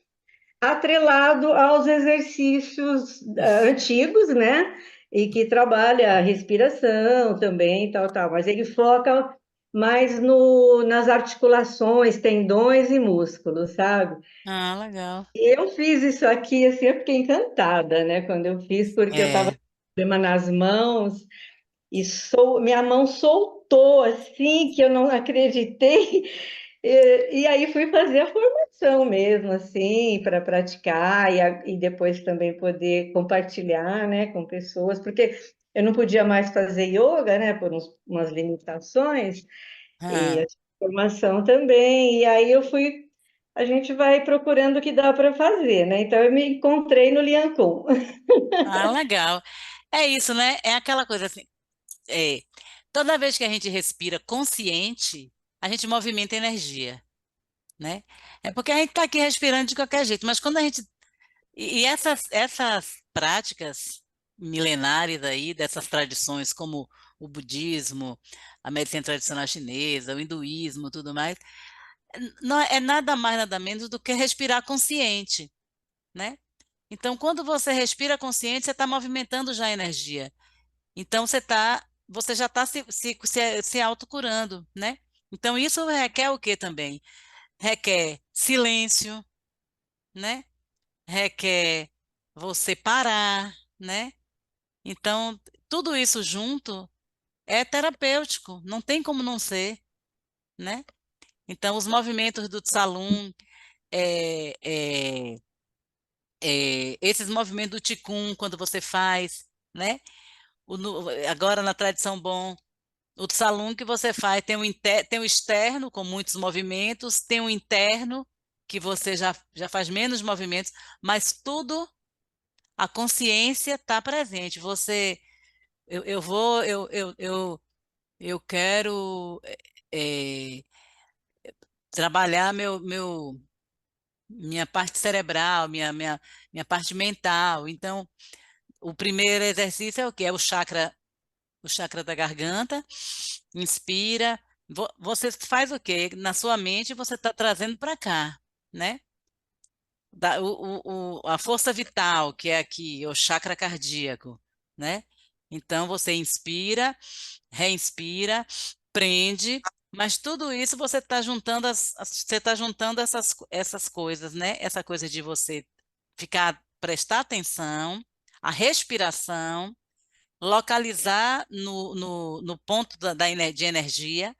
atrelado aos exercícios antigos, né? E que trabalha a respiração também, tal, tal. Mas ele foca mais nas articulações, tendões e músculos, sabe? Ah, legal. Eu fiz isso aqui, assim, eu fiquei encantada, né? Quando eu fiz, porque eu estava É. com problema nas mãos, minha mão soltou assim que eu não acreditei. E aí fui fazer a formação mesmo, assim, para praticar e depois também poder compartilhar, né, com pessoas, porque eu não podia mais fazer yoga, né, por umas limitações, e Ah, a formação também. E aí a gente vai procurando o que dá para fazer, né? Então eu me encontrei no Liancon. ah, legal. É isso, né? É aquela coisa assim. É, toda vez que a gente respira consciente, a gente movimenta energia, né? É porque a gente está aqui respirando de qualquer jeito, mas quando a gente. E essas práticas milenares aí, dessas tradições, como o budismo, a medicina tradicional chinesa, o hinduísmo, tudo mais, não é nada mais, nada menos do que respirar consciente, né? Então, quando você respira consciente, você está movimentando já a energia. Então, você já está se autocurando, né? Então, isso requer o quê também? Requer silêncio, né? Requer você parar, né? Então, tudo isso junto é terapêutico, não tem como não ser, né? Então, os movimentos do Tsalum, é, é, esses movimentos do Qigong, quando você faz, né? Agora, na tradição bom, o Tsalum que você faz tem o externo, com muitos movimentos, tem o interno, que você já faz menos movimentos, mas tudo a consciência está presente. Eu vou, eu quero eh, trabalhar minha parte cerebral, minha parte mental. Então, o primeiro exercício é o quê? É o chakra da garganta. Inspira. Você faz o quê? Na sua mente você está trazendo para cá, né? A força vital, que é aqui, o chakra cardíaco, né? Então você inspira, reinspira, prende, mas tudo isso você está juntando você está juntando essas coisas, né? Essa coisa de você prestar atenção, a respiração, localizar no ponto de energia,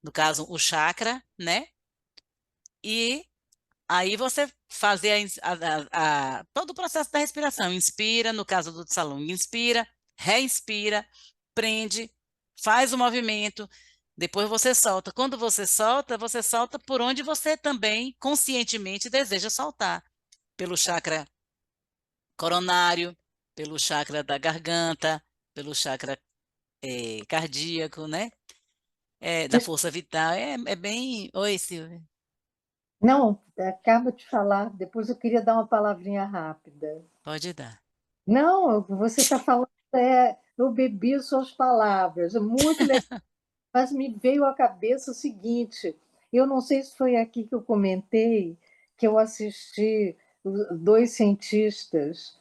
no caso o chakra, né? E aí você fazer todo o processo da respiração. Inspira, no caso do Tsalung, inspira, reinspira, prende, faz o movimento, depois você solta. Quando você solta por onde você também conscientemente deseja soltar. Pelo chakra coronário, pelo chakra da garganta, pelo chakra cardíaco, né? Da força vital. É bem. Oi, Silvia. Não, acaba de falar. Depois eu queria dar uma palavrinha rápida. Pode dar. Não, você está falando, eu bebi suas palavras, é muito legal, mas me veio à cabeça o seguinte: eu não sei se foi aqui que eu comentei que eu assisti dois cientistas,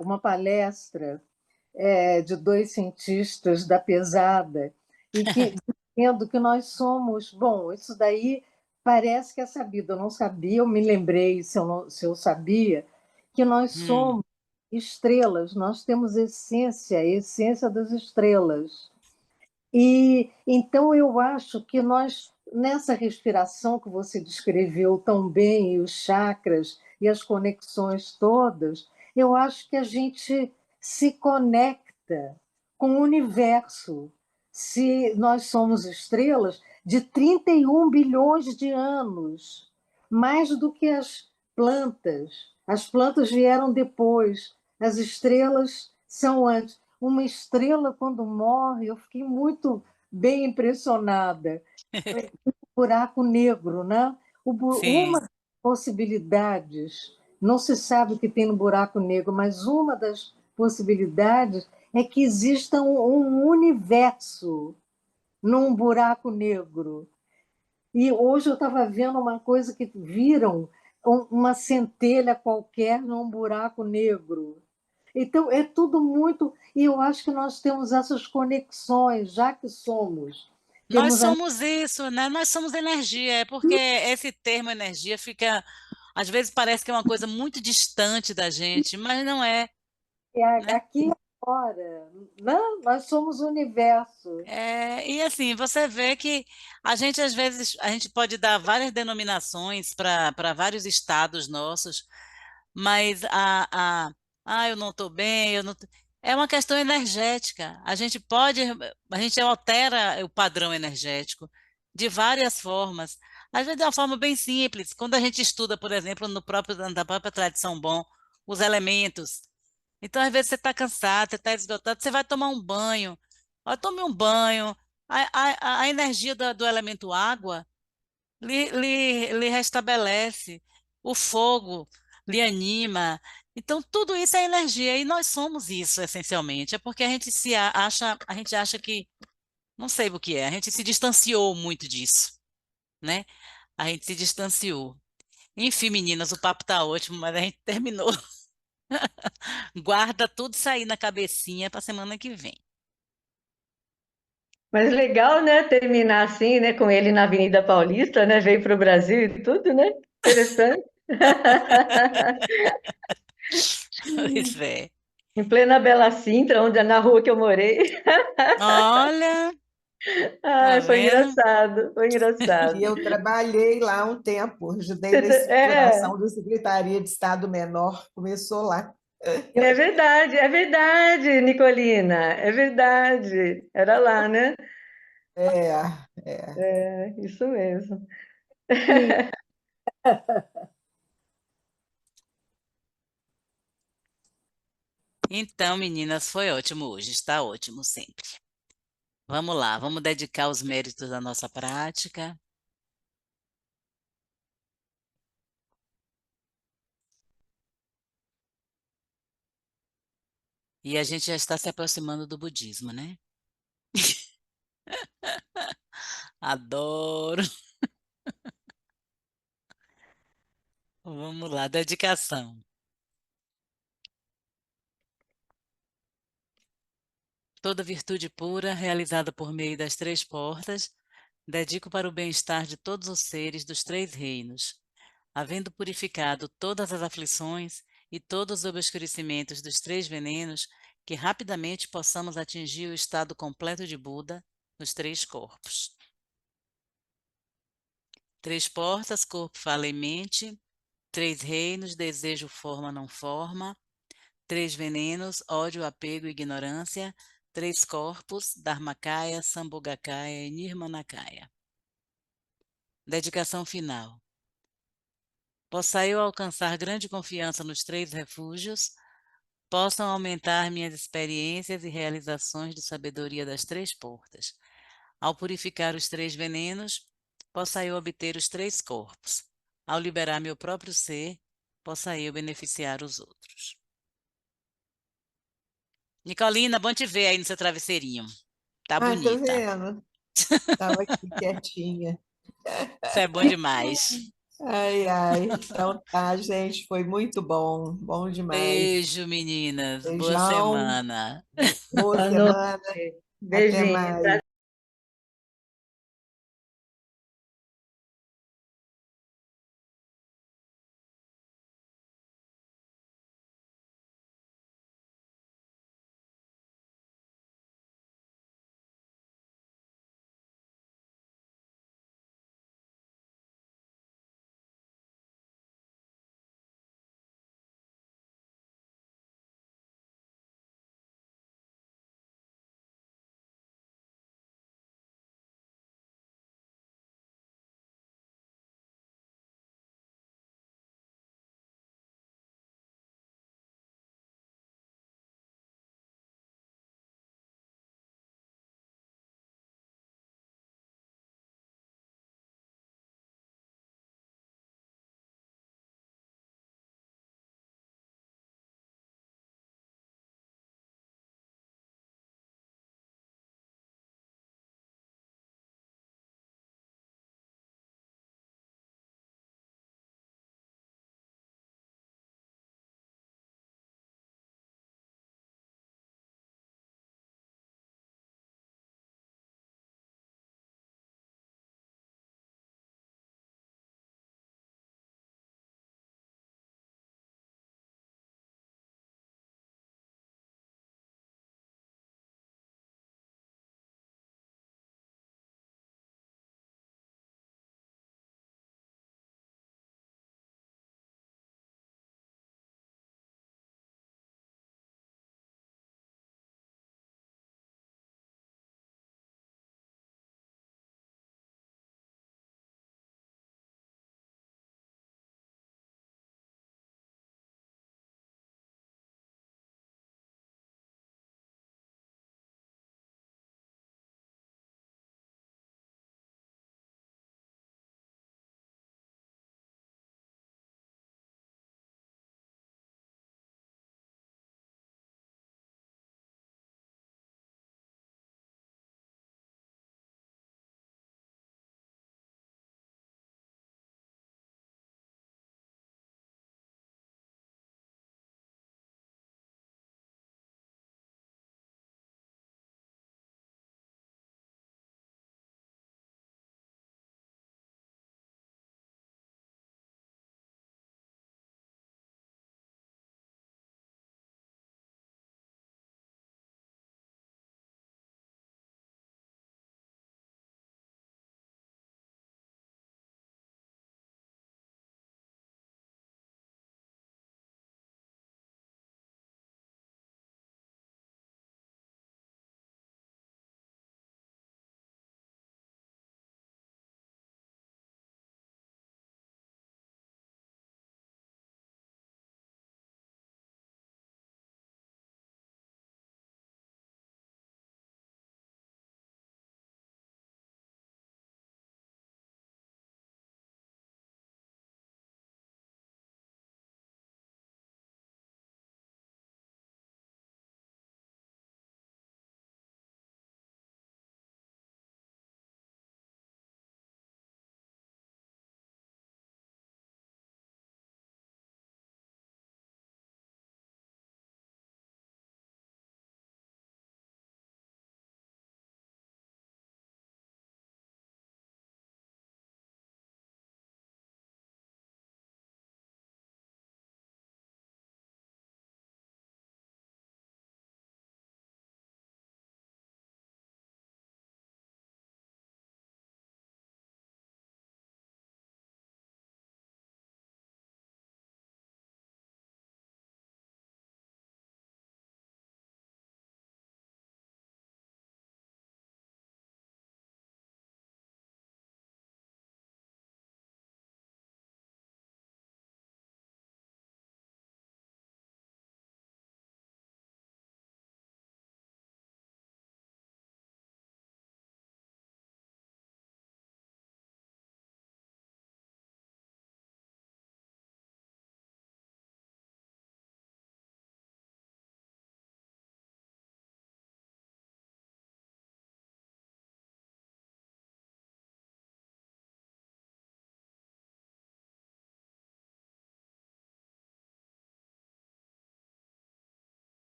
uma palestra de dois cientistas da pesada, e que dizendo que nós somos, bom, isso daí parece que é sabido, eu não sabia, eu me lembrei, se eu sabia, que nós Hum. somos estrelas, nós temos essência, a essência das estrelas. E então eu acho que nós, nessa respiração que você descreveu tão bem, e os chakras e as conexões todas, eu acho que a gente se conecta com o universo. Se nós somos estrelas de 31 bilhões de anos, mais do que as plantas. As plantas vieram depois, as estrelas são antes. Uma estrela, quando morre, eu fiquei muito bem impressionada. O buraco negro, né? Uma Sim. das possibilidades, não se sabe o que tem no buraco negro, mas uma das possibilidades é que exista um universo num buraco negro. E hoje eu estava vendo uma coisa que viram uma centelha qualquer num buraco negro. Então, é tudo muito. E eu acho que nós temos essas conexões, já que somos. Nós Temos a. somos isso, né? Nós somos energia. É porque esse termo energia fica, às vezes parece que é uma coisa muito distante da gente, mas não é, né? Aqui e agora. Não, nós somos o universo. E assim, você vê que a gente às vezes a gente pode dar várias denominações para vários estados nossos, mas eu não estou bem, eu não tô- é uma questão energética. A gente altera o padrão energético de várias formas. Às vezes de uma forma bem simples. Quando a gente estuda, por exemplo, na própria tradição bom, os elementos. Então, às vezes, você está cansado, você está esgotado, você vai tomar um banho. Ó, tome um banho. A energia do elemento água lhe restabelece. O fogo lhe anima. Então, tudo isso é energia. E nós somos isso, essencialmente. É porque a gente acha que, não sei o que é, a gente se distanciou muito disso, né? A gente se distanciou. Enfim, meninas, o papo tá ótimo, mas a gente terminou. Guarda tudo isso aí na cabecinha para semana que vem. Mas legal, né? Terminar assim, né? Com ele na Avenida Paulista, né? Veio para o Brasil e tudo, né? Interessante. Pois é. Em plena Bela Sintra, onde é na rua que eu morei. Olha, tá Ai, foi vendo? engraçado, foi E engraçado. eu trabalhei lá um tempo, ajudei na estruturação da Secretaria de Estado Menor, começou lá. É verdade, Nicolina, é verdade. Era lá, né? É, é. É, isso mesmo. Sim, Então, meninas, foi ótimo hoje, está ótimo sempre. Vamos lá, vamos dedicar os méritos da nossa prática. E a gente já está se aproximando do budismo, né? Adoro. Vamos lá, dedicação. Toda virtude pura, realizada por meio das três portas, dedico para o bem-estar de todos os seres dos três reinos, havendo purificado todas as aflições e todos os obscurecimentos dos três venenos, que rapidamente possamos atingir o estado completo de Buda nos três corpos. Três portas, corpo, fala e mente. Três reinos, desejo, forma, não forma. Três venenos, ódio, apego e ignorância. Três corpos, Dharmakaya, Sambhogakaya e Nirmanakaya. Dedicação final. Possa eu alcançar grande confiança nos três refúgios, possam aumentar minhas experiências e realizações de sabedoria das três portas. Ao purificar os três venenos, possa eu obter os três corpos. Ao liberar meu próprio ser, possa eu beneficiar os outros. Nicolina, bom te ver aí no seu travesseirinho. Tá Ai, tá bonita. vendo? Estava aqui quietinha. Isso é bom demais. Ai, ai. Então tá, gente, foi muito bom, bom demais. Beijo, meninas. Boa Beijão, semana. boa Boa semana, noite. até Beijinho. mais.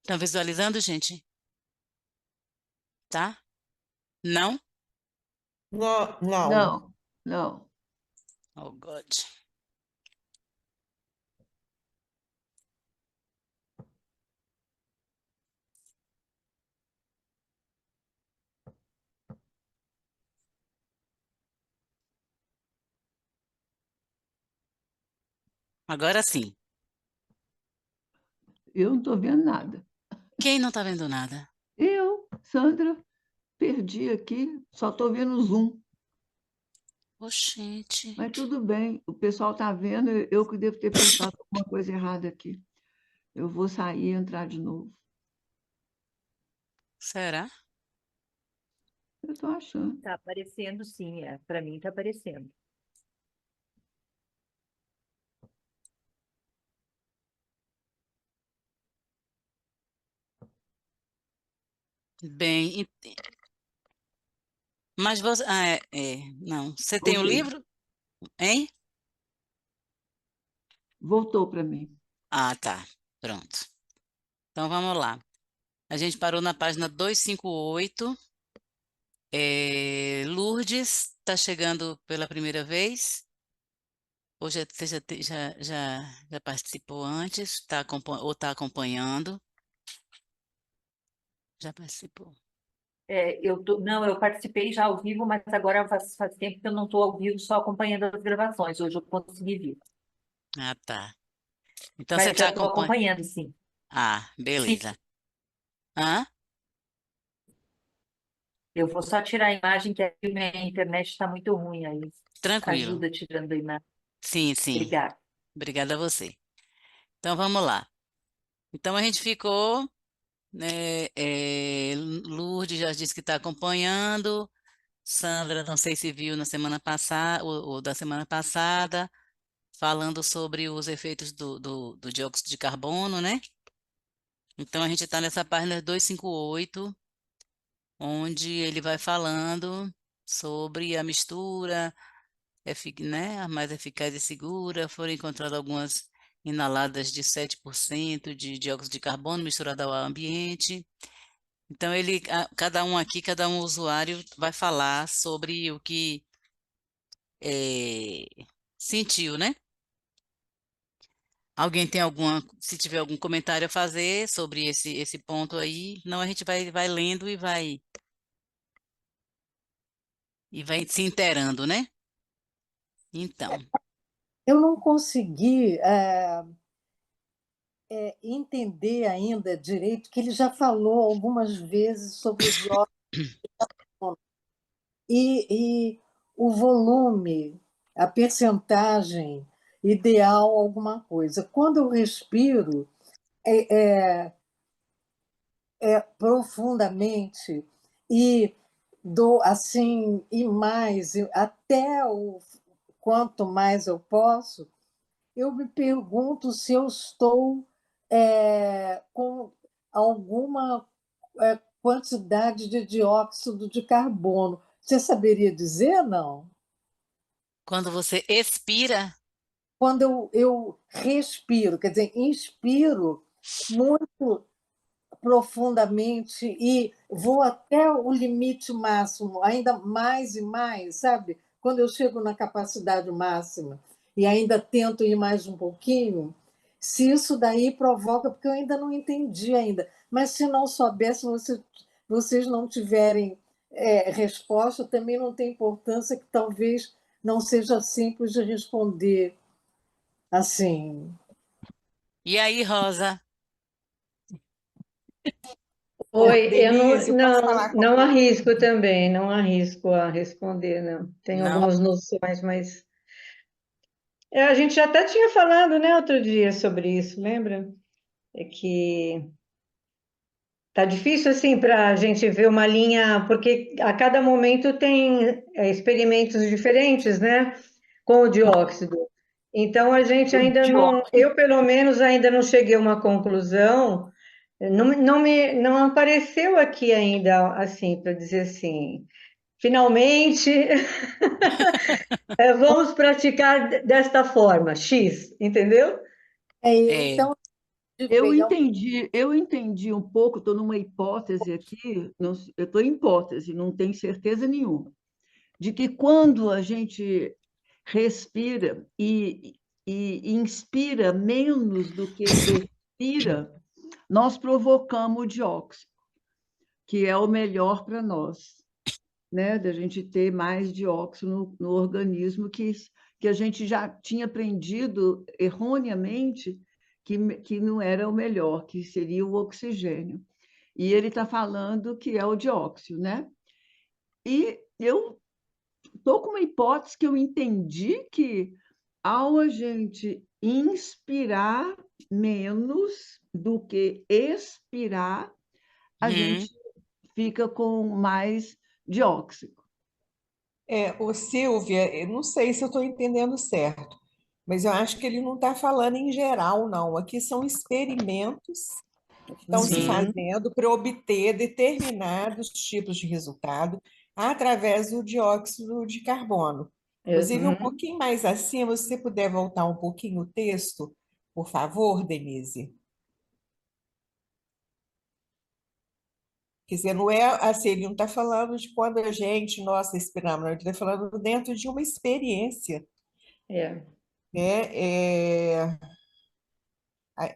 Estão visualizando, gente? Tá? Não? Não, não. Não, não. Oh, God. Agora sim. Eu não estou vendo nada. Quem não está vendo nada? Eu, Sandra, perdi aqui, só estou vendo o Zoom. Oxente. Mas tudo bem, o pessoal está vendo, eu que devo ter apertado alguma coisa errada aqui. Eu vou sair e entrar de novo. Será? Eu estou achando. Tá aparecendo, sim, para mim tá aparecendo. Bem, mas você. Não. Você tem o Voltei. livro? Hein? Voltou para mim. Ah, tá. Pronto. Então vamos lá. A gente parou na página 258. Lourdes está chegando pela primeira vez. Ou você já participou antes? Ou está acompanhando? Já participou. Não, eu participei já ao vivo, mas agora faz tempo que eu não estou ao vivo, só acompanhando as gravações. Hoje eu consegui vir. Ah, tá. Então você Mas já está estou acompanhando. acompanhando, sim. Ah, Sim, beleza. Hã? eu vou só tirar a imagem, que a minha internet está muito ruim aí. Tranquilo. Ajuda tirando a imagem. Sim, sim. Obrigada. Obrigada a você. Então vamos lá. Então a gente ficou, né? Lourdes já disse que está acompanhando. Sandra, não sei se viu na semana passada ou da semana passada, falando sobre os efeitos do dióxido de carbono, né? Então a gente está nessa página 258, onde ele vai falando sobre a mistura, né, a mais eficaz e segura. Foram encontradas algumas inaladas de 7% de dióxido de carbono misturado ao ambiente. Então, cada um usuário vai falar sobre o que eh, sentiu, né? Alguém tem se tiver algum comentário a fazer sobre esse ponto aí, não, a gente vai lendo e vai se inteirando, né? Então, Eu não consegui entender ainda direito que ele já falou algumas vezes sobre o dióxido e o volume, a percentagem ideal, alguma coisa. Quando eu respiro profundamente e dou assim e mais, até o quanto mais eu posso, eu me pergunto se eu estou com alguma quantidade de dióxido de carbono. Você saberia dizer, não? quando você expira, Quando eu respiro, quer dizer, inspiro muito profundamente e vou até o limite máximo, ainda mais e mais, sabe? Quando eu chego na capacidade máxima e ainda tento ir mais um pouquinho, se isso daí provoca, porque eu ainda não entendi ainda, mas se não soubesse, vocês não tiverem resposta, também não tem importância, que talvez não seja simples de responder assim. e aí, Rosa? Oi, eu Denise, eu posso falar com não arrisco também, não arrisco a responder, não. Tenho Não? algumas noções, mas a gente já até tinha falado, né, outro dia sobre isso, lembra? É que tá difícil assim para a gente ver uma linha, porque a cada momento tem experimentos diferentes, né, com o dióxido. Então a gente O ainda não, dióxido. eu pelo menos ainda não cheguei a uma conclusão. Não apareceu aqui ainda assim para dizer assim, finalmente vamos praticar desta forma, X, entendeu? É, Então, pegar Eu entendi um pouco, estou numa hipótese aqui, eu estou em hipótese, não tenho certeza nenhuma, de que quando a gente respira e inspira menos do que expira, nós provocamos o dióxido, que é o melhor para nós, né? Da gente ter mais dióxido no organismo, que a gente já tinha aprendido erroneamente que não era o melhor, que seria o oxigênio. E ele está falando que é o dióxido, né? E eu estou com uma hipótese que eu entendi que ao a gente inspirar menos do que expirar, a Hum, gente fica com mais dióxido. Ô Silvia, eu não sei se eu estou entendendo certo, mas eu acho que ele não está falando em geral, não. Aqui são experimentos que estão se sim. Uhum. fazendo para obter determinados tipos de resultado através do dióxido de carbono. Inclusive, um Uhum. pouquinho mais acima, se você puder voltar um pouquinho o texto, por favor, Denise. Quer dizer, não é assim, ele não está falando de quando a gente, nós respiramos, não, ele está falando dentro de uma experiência, É. né?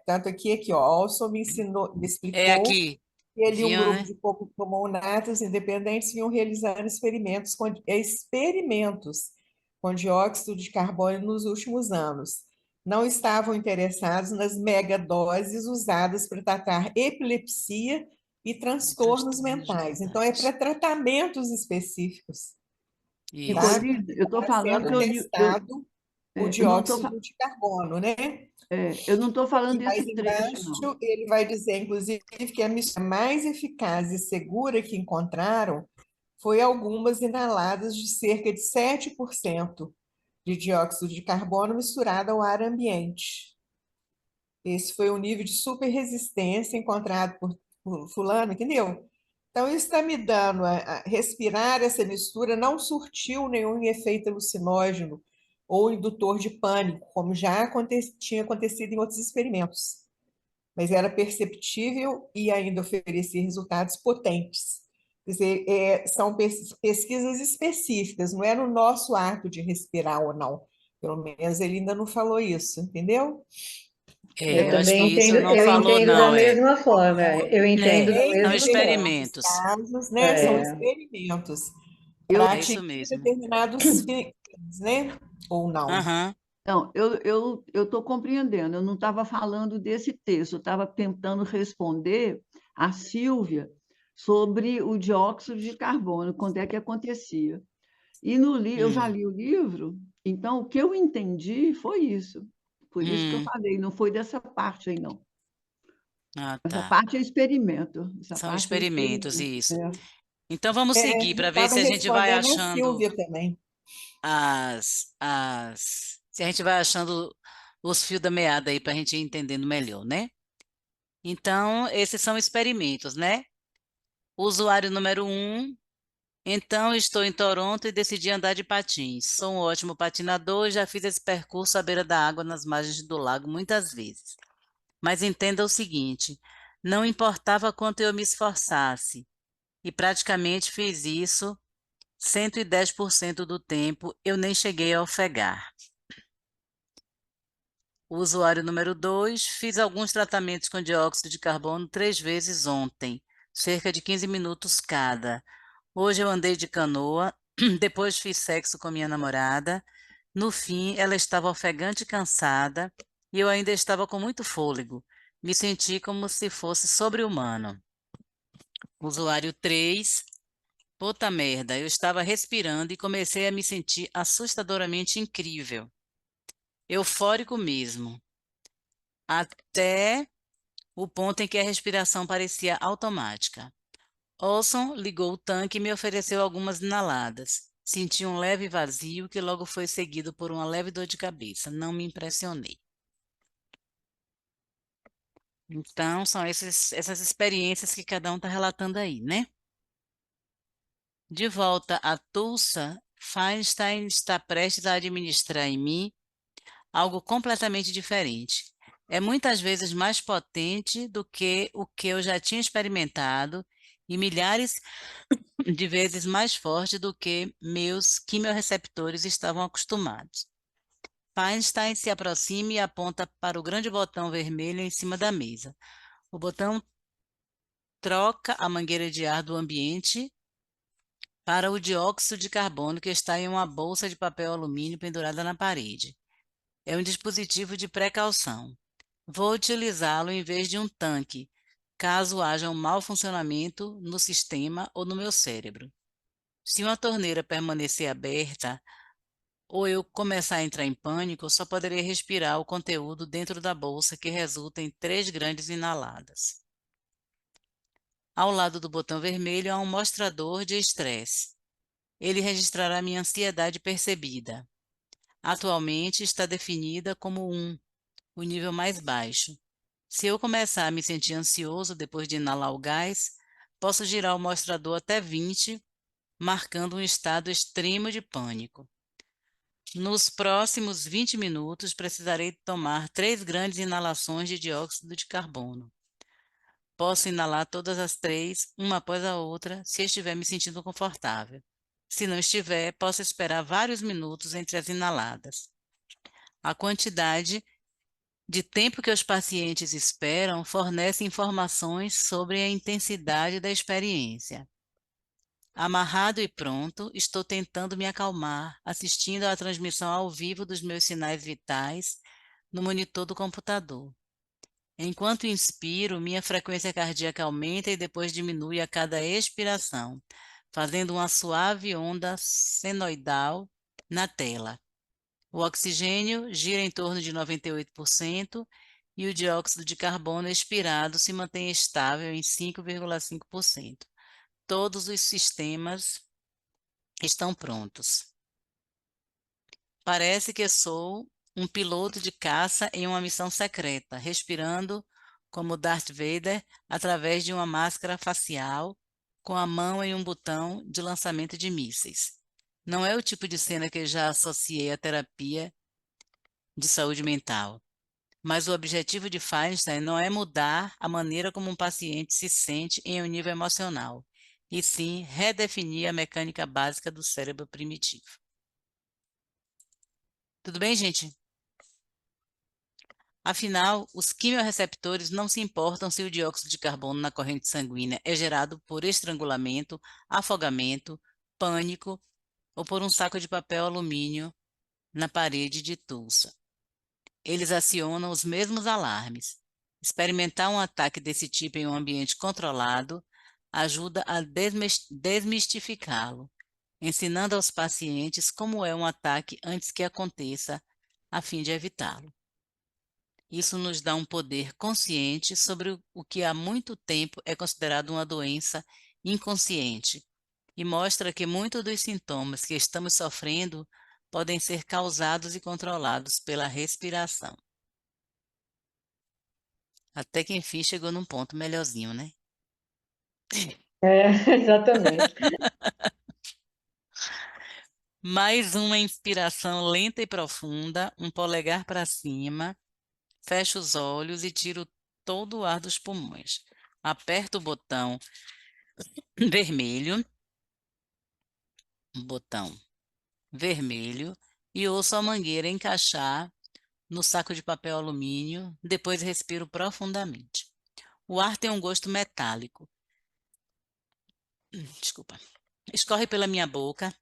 Tanto aqui, ó, Olson me ensinou, me É explicou aqui. que ele e um Viu, grupo né? de comunatos independentes vinham realizando experimentos com dióxido de carbono nos últimos anos. Não estavam interessados nas megadoses usadas para tratar epilepsia e transtornos Transtornos de mentais. Então, é para ansiedade. tratamentos específicos, E, Isso. sabe? Coriza, eu estou Está falando que sendo testado o eu não estou dióxido de carbono, né? eu não tô falando E mais desse trecho, embaixo, não. ele vai dizer, inclusive, que a mistura mais eficaz e segura que encontraram foi algumas inaladas de cerca de 7% de dióxido de carbono misturado ao ar ambiente. Esse foi o nível de superresistência encontrado por fulano, entendeu? Então, isso está me dando respirar essa mistura não surtiu nenhum efeito alucinógeno ou indutor de pânico, como já tinha acontecido em outros experimentos, mas era perceptível e ainda oferecia resultados potentes. Quer dizer, são pesquisas específicas, não é no nosso ato de respirar ou não. Pelo menos ele ainda não falou isso, entendeu? Eu Eu acho que também isso entendo, não eu falou, entendo da não, é. mesma forma. Eu entendo do São mesmo jeito. Em experimentos. casos, né? São É, experimentos Eu, para É isso atingir mesmo. determinados fins, né? Ou não. Aham. não, eu estou compreendendo, eu não estava falando desse texto, eu estava tentando responder a Silvia sobre o dióxido de carbono, quando é que acontecia. E eu já Hum. li o livro, então o que eu entendi foi isso. Por isso que eu Hum. falei, não foi dessa parte aí, não. Ah, Essa tá. parte é experimento. Essa São parte é experimentos, experimento. isso. Então vamos seguir Eu para ver estava se a gente vai respondendo a achando Silvia também. se a gente vai achando os fios da meada aí para a gente ir entendendo melhor, né? Então, esses são experimentos, né? Usuário número 1. Então, estou em Toronto e decidi andar de patins. Sou um ótimo patinador e já fiz esse percurso à beira da água nas margens do lago muitas vezes. Mas entenda o seguinte: não importava quanto eu me esforçasse, e praticamente fiz isso 110% do tempo, eu nem cheguei a ofegar. O usuário número 2, fiz alguns tratamentos com dióxido de carbono 3 vezes ontem, cerca de 15 minutos cada. Hoje eu andei de canoa, depois fiz sexo com minha namorada. No fim, ela estava ofegante e cansada, e eu ainda estava com muito fôlego. Me senti como se fosse sobre-humano. Usuário 3, puta merda, eu estava respirando e comecei a me sentir assustadoramente incrível. Eufórico mesmo. Até o ponto em que a respiração parecia automática. Olson ligou o tanque e me ofereceu algumas inaladas. Senti um leve vazio que logo foi seguido por uma leve dor de cabeça. Não me impressionei. Então, são essas experiências que cada um está relatando aí, né? De volta a Tulsa, Feinstein está prestes a administrar em mim algo completamente diferente. É muitas vezes mais potente do que o que eu já tinha experimentado e milhares de vezes mais forte do que meus quimiorreceptores estavam acostumados. Feinstein se aproxima e aponta para o grande botão vermelho em cima da mesa. O botão troca a mangueira de ar do ambiente para o dióxido de carbono que está em uma bolsa de papel alumínio pendurada na parede. É um dispositivo de precaução. Vou utilizá-lo em vez de um tanque, caso haja um mau funcionamento no sistema ou no meu cérebro. Se uma torneira permanecer aberta ou eu começar a entrar em pânico, eu só poderei respirar o conteúdo dentro da bolsa, que resulta em 3 grandes inaladas. Ao lado do botão vermelho há um mostrador de estresse. Ele registrará minha ansiedade percebida. Atualmente está definida como 1, o nível mais baixo. Se eu começar a me sentir ansioso depois de inalar o gás, posso girar o mostrador até 20, marcando um estado extremo de pânico. Nos próximos 20 minutos, precisarei tomar 3 grandes inalações de dióxido de carbono. Posso inalar todas as 3, uma após a outra, se estiver me sentindo confortável. Se não estiver, posso esperar vários minutos entre as inaladas. A quantidade de tempo que os pacientes esperam fornece informações sobre a intensidade da experiência. Amarrado e pronto, estou tentando me acalmar, assistindo à transmissão ao vivo dos meus sinais vitais no monitor do computador. Enquanto inspiro, minha frequência cardíaca aumenta e depois diminui a cada expiração, fazendo uma suave onda senoidal na tela. O oxigênio gira em torno de 98% e o dióxido de carbono expirado se mantém estável em 5,5%. Todos os sistemas estão prontos. Parece que sou um piloto de caça em uma missão secreta, respirando como Darth Vader através de uma máscara facial, com a mão em um botão de lançamento de mísseis. Não é o tipo de cena que já associei à terapia de saúde mental. Mas o objetivo de Feinstein não é mudar a maneira como um paciente se sente em um nível emocional, e sim redefinir a mecânica básica do cérebro primitivo. Tudo bem, gente? Afinal, os quimiorreceptores não se importam se o dióxido de carbono na corrente sanguínea é gerado por estrangulamento, afogamento, pânico ou por um saco de papel alumínio na parede de Tulsa. Eles acionam os mesmos alarmes. Experimentar um ataque desse tipo em um ambiente controlado ajuda a desmistificá-lo, ensinando aos pacientes como é um ataque antes que aconteça, a fim de evitá-lo. Isso nos dá um poder consciente sobre o que há muito tempo é considerado uma doença inconsciente e mostra que muitos dos sintomas que estamos sofrendo podem ser causados e controlados pela respiração. Até que enfim chegou num ponto melhorzinho, né? É, exatamente. Mais uma inspiração lenta e profunda, um polegar para cima, fecho os olhos e tiro todo o ar dos pulmões. Aperto o botão vermelho, e ouço a mangueira encaixar no saco de papel alumínio, depois respiro profundamente. O ar tem um gosto metálico. Desculpa. Escorre pela minha boca,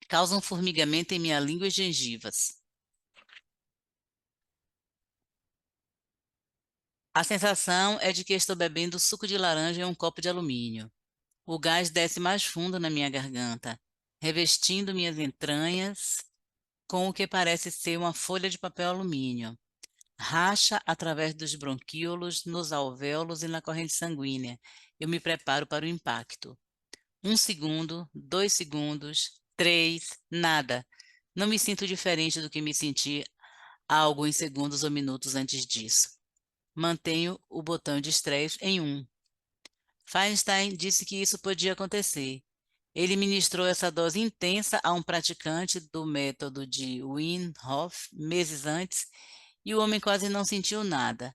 causa um formigamento em minha língua e gengivas. A sensação é de que estou bebendo suco de laranja em um copo de alumínio. O gás desce mais fundo na minha garganta, revestindo minhas entranhas com o que parece ser uma folha de papel alumínio. Racha através dos bronquíolos, nos alvéolos e na corrente sanguínea. Eu me preparo para o impacto. 1 segundo, 2 segundos, 3, nada. Não me sinto diferente do que me senti há alguns segundos ou minutos antes disso. Mantenho o botão de estresse em 1. Feinstein disse que isso podia acontecer. Ele ministrou essa dose intensa a um praticante do método de Wim Hof meses antes e o homem quase não sentiu nada.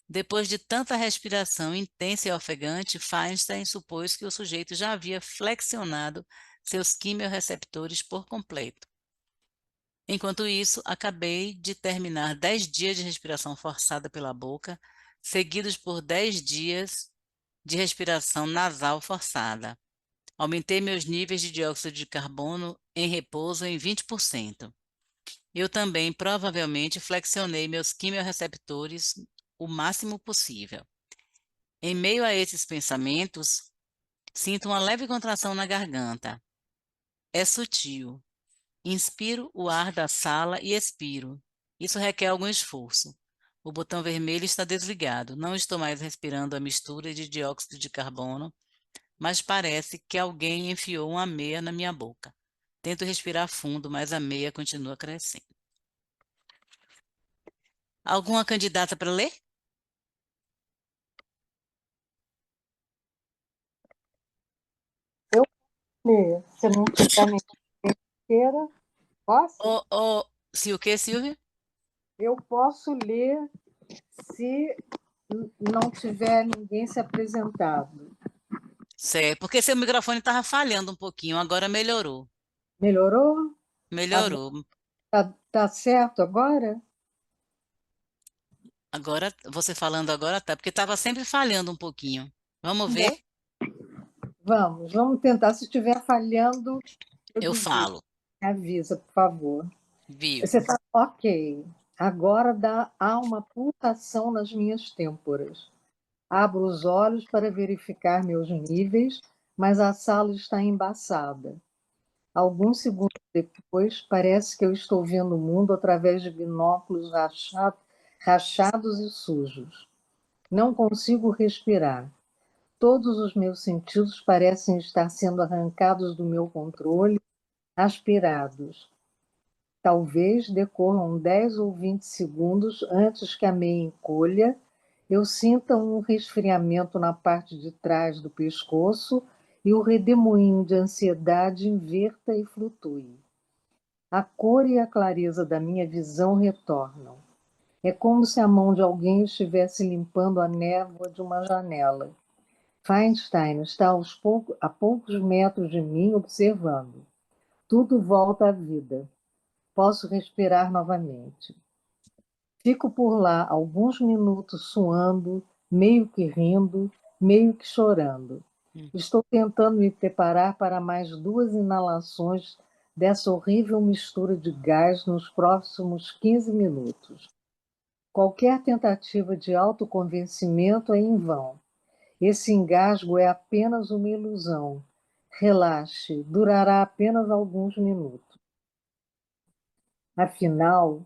Depois de tanta respiração intensa e ofegante, Feinstein supôs que o sujeito já havia flexionado seus quimiorreceptores por completo. Enquanto isso, acabei de terminar 10 dias de respiração forçada pela boca, seguidos por 10 dias de respiração nasal forçada. Aumentei meus níveis de dióxido de carbono em repouso em 20%. Eu também provavelmente flexionei meus quimiorreceptores o máximo possível. Em meio a esses pensamentos, sinto uma leve contração na garganta. É sutil. Inspiro o ar da sala e expiro. Isso requer algum esforço. O botão vermelho está desligado. Não estou mais respirando a mistura de dióxido de carbono, mas parece que alguém enfiou uma meia na minha boca. Tento respirar fundo, mas a meia continua crescendo. Alguma candidata para ler? Se não tiver ninguém queira, posso? Se o quê, Silvia? Eu posso ler se não tiver ninguém se apresentado. Certo, porque seu microfone estava falhando um pouquinho, agora melhorou. Melhorou? Melhorou. Tá certo agora? Agora, você falando agora tá, porque estava sempre falhando um pouquinho. Vamos Bom, ver? vamos tentar. Se estiver falhando, eu Eu desligo. falo. Me avisa, por favor. Viu? Você está ok. Agora há uma pulsação nas minhas têmporas. Abro os olhos para verificar meus níveis, mas a sala está embaçada. Alguns segundos depois, parece que eu estou vendo o mundo através de binóculos rachados e sujos. Não consigo respirar. Todos os meus sentidos parecem estar sendo arrancados do meu controle, aspirados. Talvez decorram 10 ou 20 segundos antes que a meia encolha, eu sinta um resfriamento na parte de trás do pescoço e o redemoinho de ansiedade inverta e flutue. A cor e a clareza da minha visão retornam. É como se a mão de alguém estivesse limpando a névoa de uma janela. Feinstein está a poucos metros de mim observando. Tudo volta à vida. Posso respirar novamente. Fico por lá alguns minutos suando, meio que rindo, meio que chorando. Estou tentando me preparar para mais 2 inalações dessa horrível mistura de gás nos próximos 15 minutos. Qualquer tentativa de autoconvencimento é em vão. Esse engasgo é apenas uma ilusão. Relaxe, durará apenas alguns minutos. Afinal,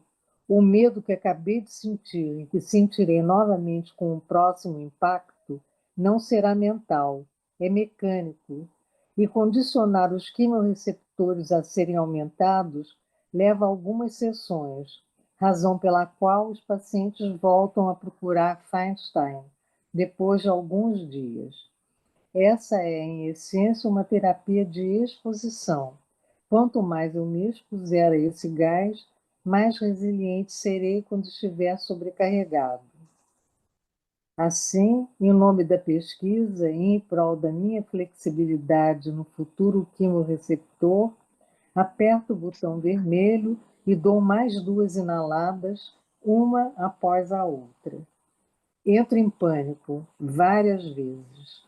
o medo que acabei de sentir e que sentirei novamente com o próximo impacto não será mental, é mecânico. E condicionar os quimiorreceptores a serem aumentados leva a algumas sessões, razão pela qual os pacientes voltam a procurar Feinstein depois de alguns dias. Essa é, em essência, uma terapia de exposição. Quanto mais eu me expuser a esse gás, mais resiliente serei quando estiver sobrecarregado. Assim, em nome da pesquisa e em prol da minha flexibilidade no futuro quimioreceptor, aperto o botão vermelho e dou mais 2 inaladas, uma após a outra. Entro em pânico várias vezes.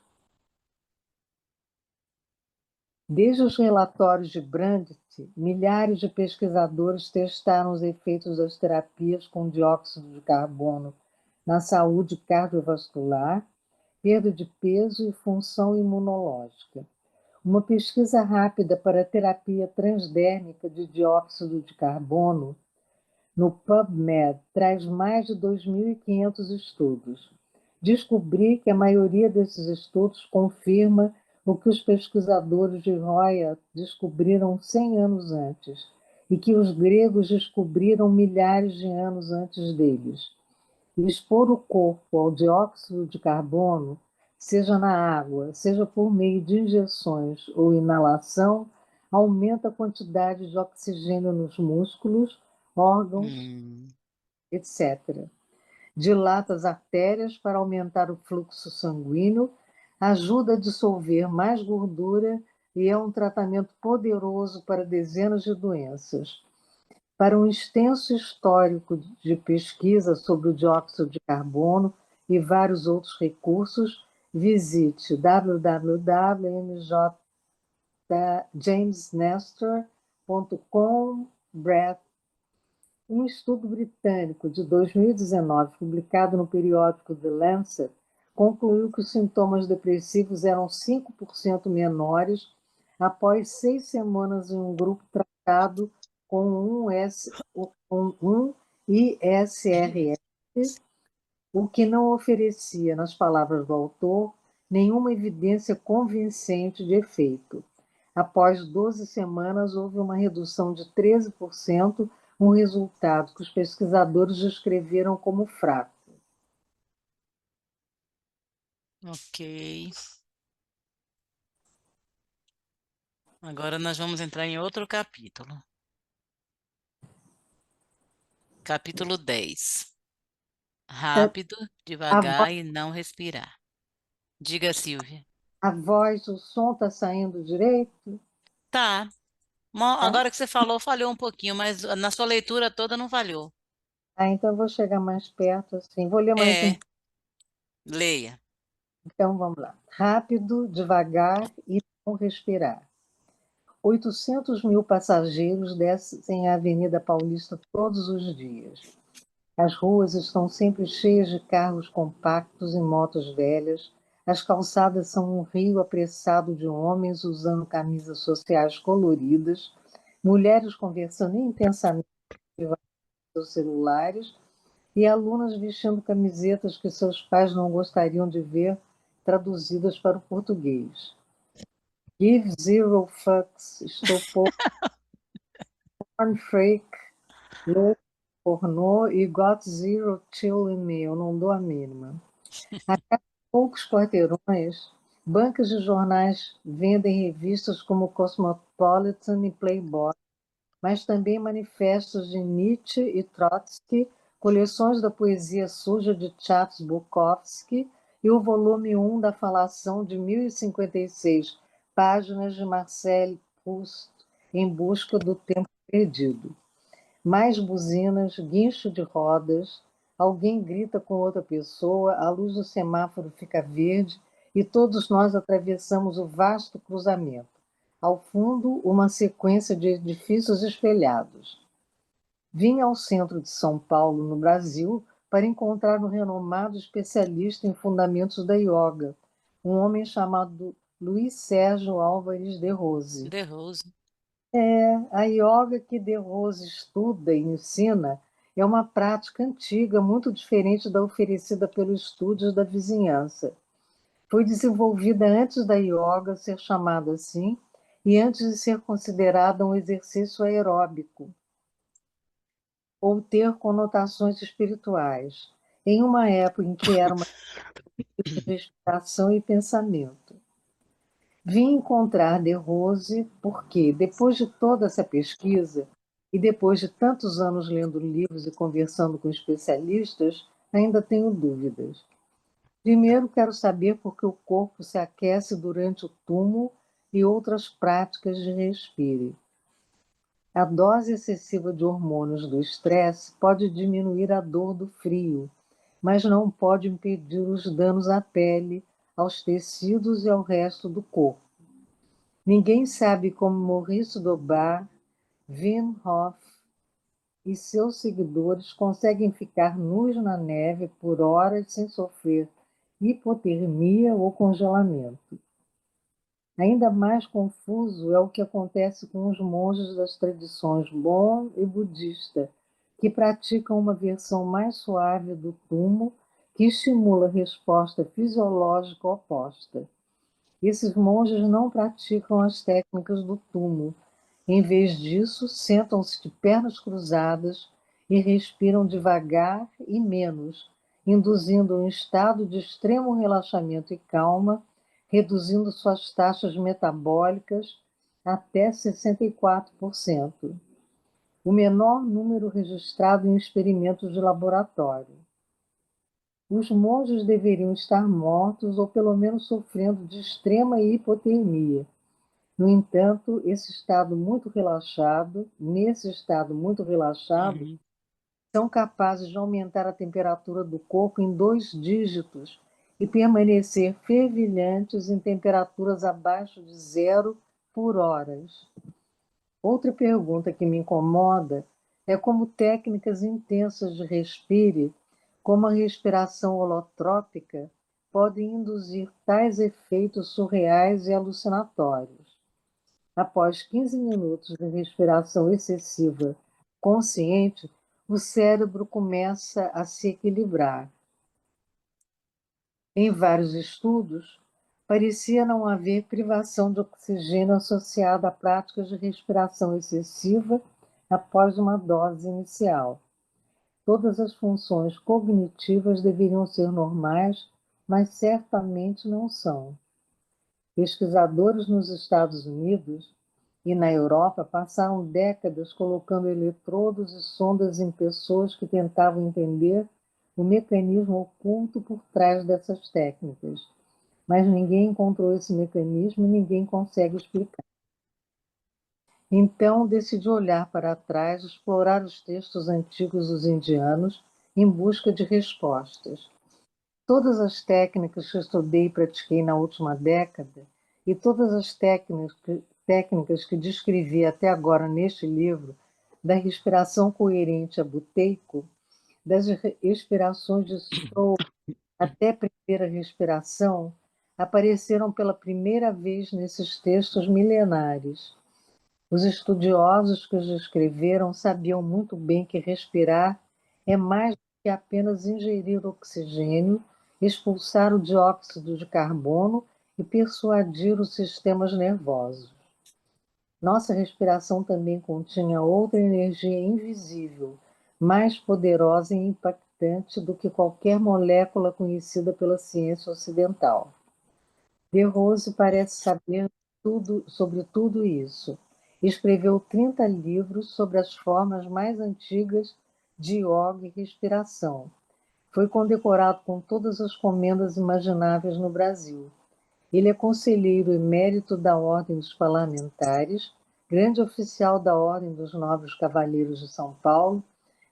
Desde os relatórios de Brandt, milhares de pesquisadores testaram os efeitos das terapias com dióxido de carbono na saúde cardiovascular, perda de peso e função imunológica. Uma pesquisa rápida para a terapia transdérmica de dióxido de carbono no PubMed traz mais de 2.500 estudos. Descobri que a maioria desses estudos confirma o que os pesquisadores de Roya descobriram 100 anos antes e que os gregos descobriram milhares de anos antes deles. Expor o corpo ao dióxido de carbono, seja na água, seja por meio de injeções ou inalação, aumenta a quantidade de oxigênio nos músculos, órgãos etc. Dilata as artérias para aumentar o fluxo sanguíneo, ajuda a dissolver mais gordura e é um tratamento poderoso para dezenas de doenças. Para um extenso histórico de pesquisa sobre o dióxido de carbono e vários outros recursos, visite www.jamesnestor.com/breath. Um estudo britânico de 2019, publicado no periódico The Lancet, concluiu que os sintomas depressivos eram 5% menores após 6 semanas em um grupo tratado com um ISRS, o que não oferecia, nas palavras do autor, nenhuma evidência convincente de efeito. Após 12 semanas, houve uma redução de 13%, um resultado que os pesquisadores descreveram como fraco. Ok. Agora nós vamos entrar em outro capítulo. Capítulo 10. Rápido, A, vo devagar e não respirar. Diga, Silvia. a voz, o som está saindo direito? Tá. Tá? Agora que você falou, falhou um pouquinho, mas na sua leitura toda não falhou. Então eu vou chegar mais perto, assim. Vou ler mais um. É, leia. Então vamos lá. Rápido, devagar e não respirar. 800 mil passageiros descem a Avenida Paulista todos os dias. As ruas estão sempre cheias de carros compactos e motos velhas. As calçadas são um rio apressado de homens usando camisas sociais coloridas, mulheres conversando intensamente em seus celulares e alunas vestindo camisetas que seus pais não gostariam de ver traduzidas para o português. Give zero fucks, estou pouco, freak, louco, pornô e got zero chill in me, eu não dou a mínima. A cada poucos quarteirões, bancas de jornais vendem revistas como Cosmopolitan e Playboy, mas também manifestos de Nietzsche e Trotsky, coleções da poesia suja de Charles Bukowski e o volume 1 da Falação de 1056 páginas de Marcel Proust, Em Busca do Tempo Perdido. Mais buzinas, guincho de rodas, alguém grita com outra pessoa, a luz do semáforo fica verde e todos nós atravessamos o vasto cruzamento. Ao fundo, uma sequência de edifícios espelhados. Vim ao centro de São Paulo, no Brasil, para encontrar um renomado especialista em fundamentos da yoga, um homem chamado Luiz Sérgio Álvares de Rose. De Rose. A yoga que De Rose estuda e ensina é uma prática antiga, muito diferente da oferecida pelos estúdios da vizinhança. Foi desenvolvida antes da yoga ser chamada assim e antes de ser considerada um exercício aeróbico ou ter conotações espirituais, em uma época em que era uma de respiração e pensamento. Vim encontrar De Rose porque, depois de toda essa pesquisa e depois de tantos anos lendo livros e conversando com especialistas, ainda tenho dúvidas. Primeiro, quero saber por que o corpo se aquece durante o túmulo e outras práticas de respire. A dose excessiva de hormônios do estresse pode diminuir a dor do frio, mas não pode impedir os danos à pele, aos tecidos e ao resto do corpo. Ninguém sabe como Maurice Dobar, Wim Hof e seus seguidores conseguem ficar nus na neve por horas sem sofrer hipotermia ou congelamento. Ainda mais confuso é o que acontece com os monges das tradições Bon e budista, que praticam uma versão mais suave do tumo que estimula a resposta fisiológica oposta. Esses monges não praticam as técnicas do tumo. Em vez disso, sentam-se de pernas cruzadas e respiram devagar e menos, induzindo um estado de extremo relaxamento e calma, reduzindo suas taxas metabólicas até 64%. o menor número registrado em experimentos de laboratório. Os monges deveriam estar mortos ou pelo menos sofrendo de extrema hipotermia. No entanto, nesse estado muito relaxado, Uhum. são capazes de aumentar a temperatura do corpo em 2 dígitos e permanecer fervilhantes em temperaturas abaixo de zero por horas. Outra pergunta que me incomoda é como técnicas intensas de respire, como a respiração holotrópica, podem induzir tais efeitos surreais e alucinatórios. Após 15 minutos de respiração excessiva consciente, o cérebro começa a se equilibrar. Em vários estudos, parecia não haver privação de oxigênio associada a práticas de respiração excessiva após uma dose inicial. Todas as funções cognitivas deveriam ser normais, mas certamente não são. Pesquisadores nos Estados Unidos e na Europa passaram décadas colocando eletrodos e sondas em pessoas que tentavam entender o mecanismo oculto por trás dessas técnicas. Mas ninguém encontrou esse mecanismo e ninguém consegue explicar. Então, decidi olhar para trás, explorar os textos antigos dos indianos em busca de respostas. Todas as técnicas que estudei e pratiquei na última década e todas as técnicas que descrevi até agora neste livro, da respiração coerente a buteico, das respirações de stroke até a primeira respiração, apareceram pela primeira vez nesses textos milenares. Os estudiosos que os escreveram sabiam muito bem que respirar é mais do que apenas ingerir oxigênio, expulsar o dióxido de carbono e persuadir os sistemas nervosos. Nossa respiração também continha outra energia invisível, mais poderosa e impactante do que qualquer molécula conhecida pela ciência ocidental. De Rose parece saber sobre tudo isso. Escreveu 30 livros sobre as formas mais antigas de yoga e respiração. Foi condecorado com todas as comendas imagináveis no Brasil. Ele é conselheiro emérito da Ordem dos Parlamentares, grande oficial da Ordem dos Nobres Cavaleiros de São Paulo,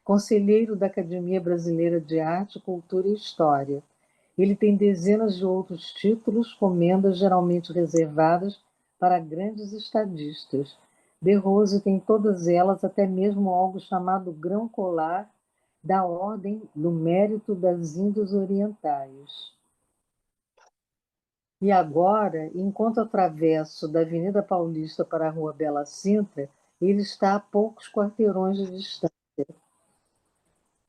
conselheiro da Academia Brasileira de Arte, Cultura e História. Ele tem dezenas de outros títulos, comendas geralmente reservadas para grandes estadistas. De Rose tem todas elas, até mesmo algo chamado grão colar da Ordem do Mérito das Índias Orientais. E agora, enquanto atravesso da Avenida Paulista para a Rua Bela Sintra, ele está a poucos quarteirões de distância.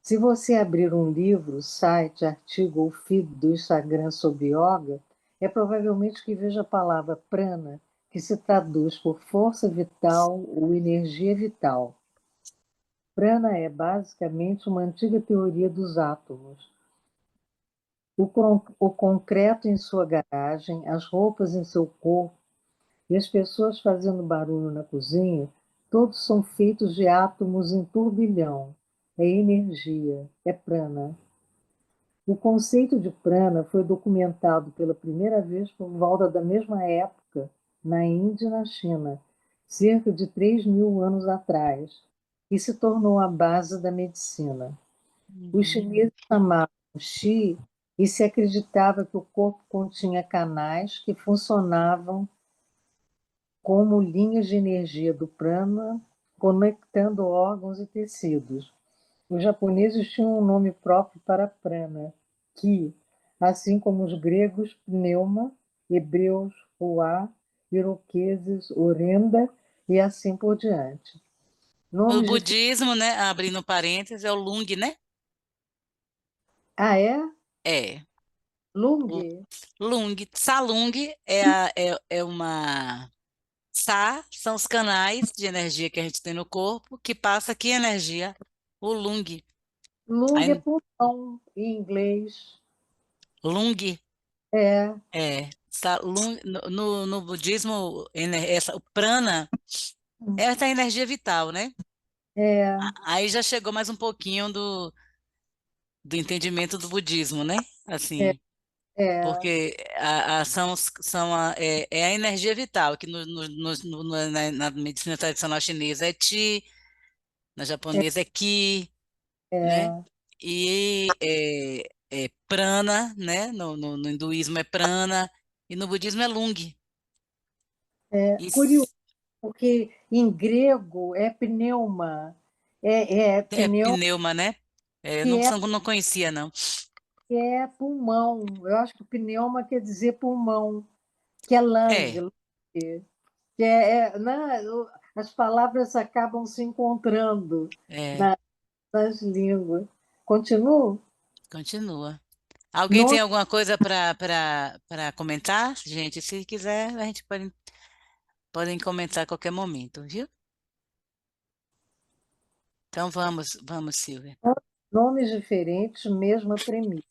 Se você abrir um livro, site, artigo ou feed do Instagram sobre yoga, é provavelmente que veja a palavra prana, que se traduz por força vital ou energia vital. Prana é basicamente uma antiga teoria dos átomos. O concreto em sua garagem, as roupas em seu corpo e as pessoas fazendo barulho na cozinha, todos são feitos de átomos em turbilhão. É energia, é prana. O conceito de prana foi documentado pela primeira vez por volta da mesma época na Índia e na China, cerca de 3.000 anos atrás, e se tornou a base da medicina. Os chineses chamavam Qi e se acreditava que o corpo continha canais que funcionavam como linhas de energia do prana, conectando órgãos e tecidos. Os japoneses tinham um nome próprio para prana, Ki, assim como os gregos pneuma, hebreus ruá, iroqueses orenda e assim por diante. No Nomes de... budismo, né, abrindo parênteses, é o Lung, né? Ah, é? É. Lung? O Lung. Salung é uma... Sa são os canais de energia que a gente tem no corpo, que passa aqui energia, o Lung. Lung é Aí, pulmão em inglês. Lung É. Lung, no budismo, o prana é essa energia vital, né? É, Aí já chegou mais um pouquinho do entendimento do budismo, né? é, Assim, é, porque é a energia vital, que na medicina tradicional chinesa é Qi, na japonesa é Qi, né? é, E é Prana, né? No hinduísmo é Prana, e no budismo é Lung. E curioso, porque em grego é pneuma, é é pneu, pneuma, né? Eu que não, é, não conhecia, não. que é pulmão. Eu acho que pneuma quer dizer pulmão, que é lung, É, que né, as palavras acabam se encontrando é, nas línguas. Continuo? continua. Alguém tem Nome, alguma coisa para comentar? Gente, se quiser, a gente podem comentar a qualquer momento, viu? Então vamos, Silvia. nomes diferentes, mesma premissa.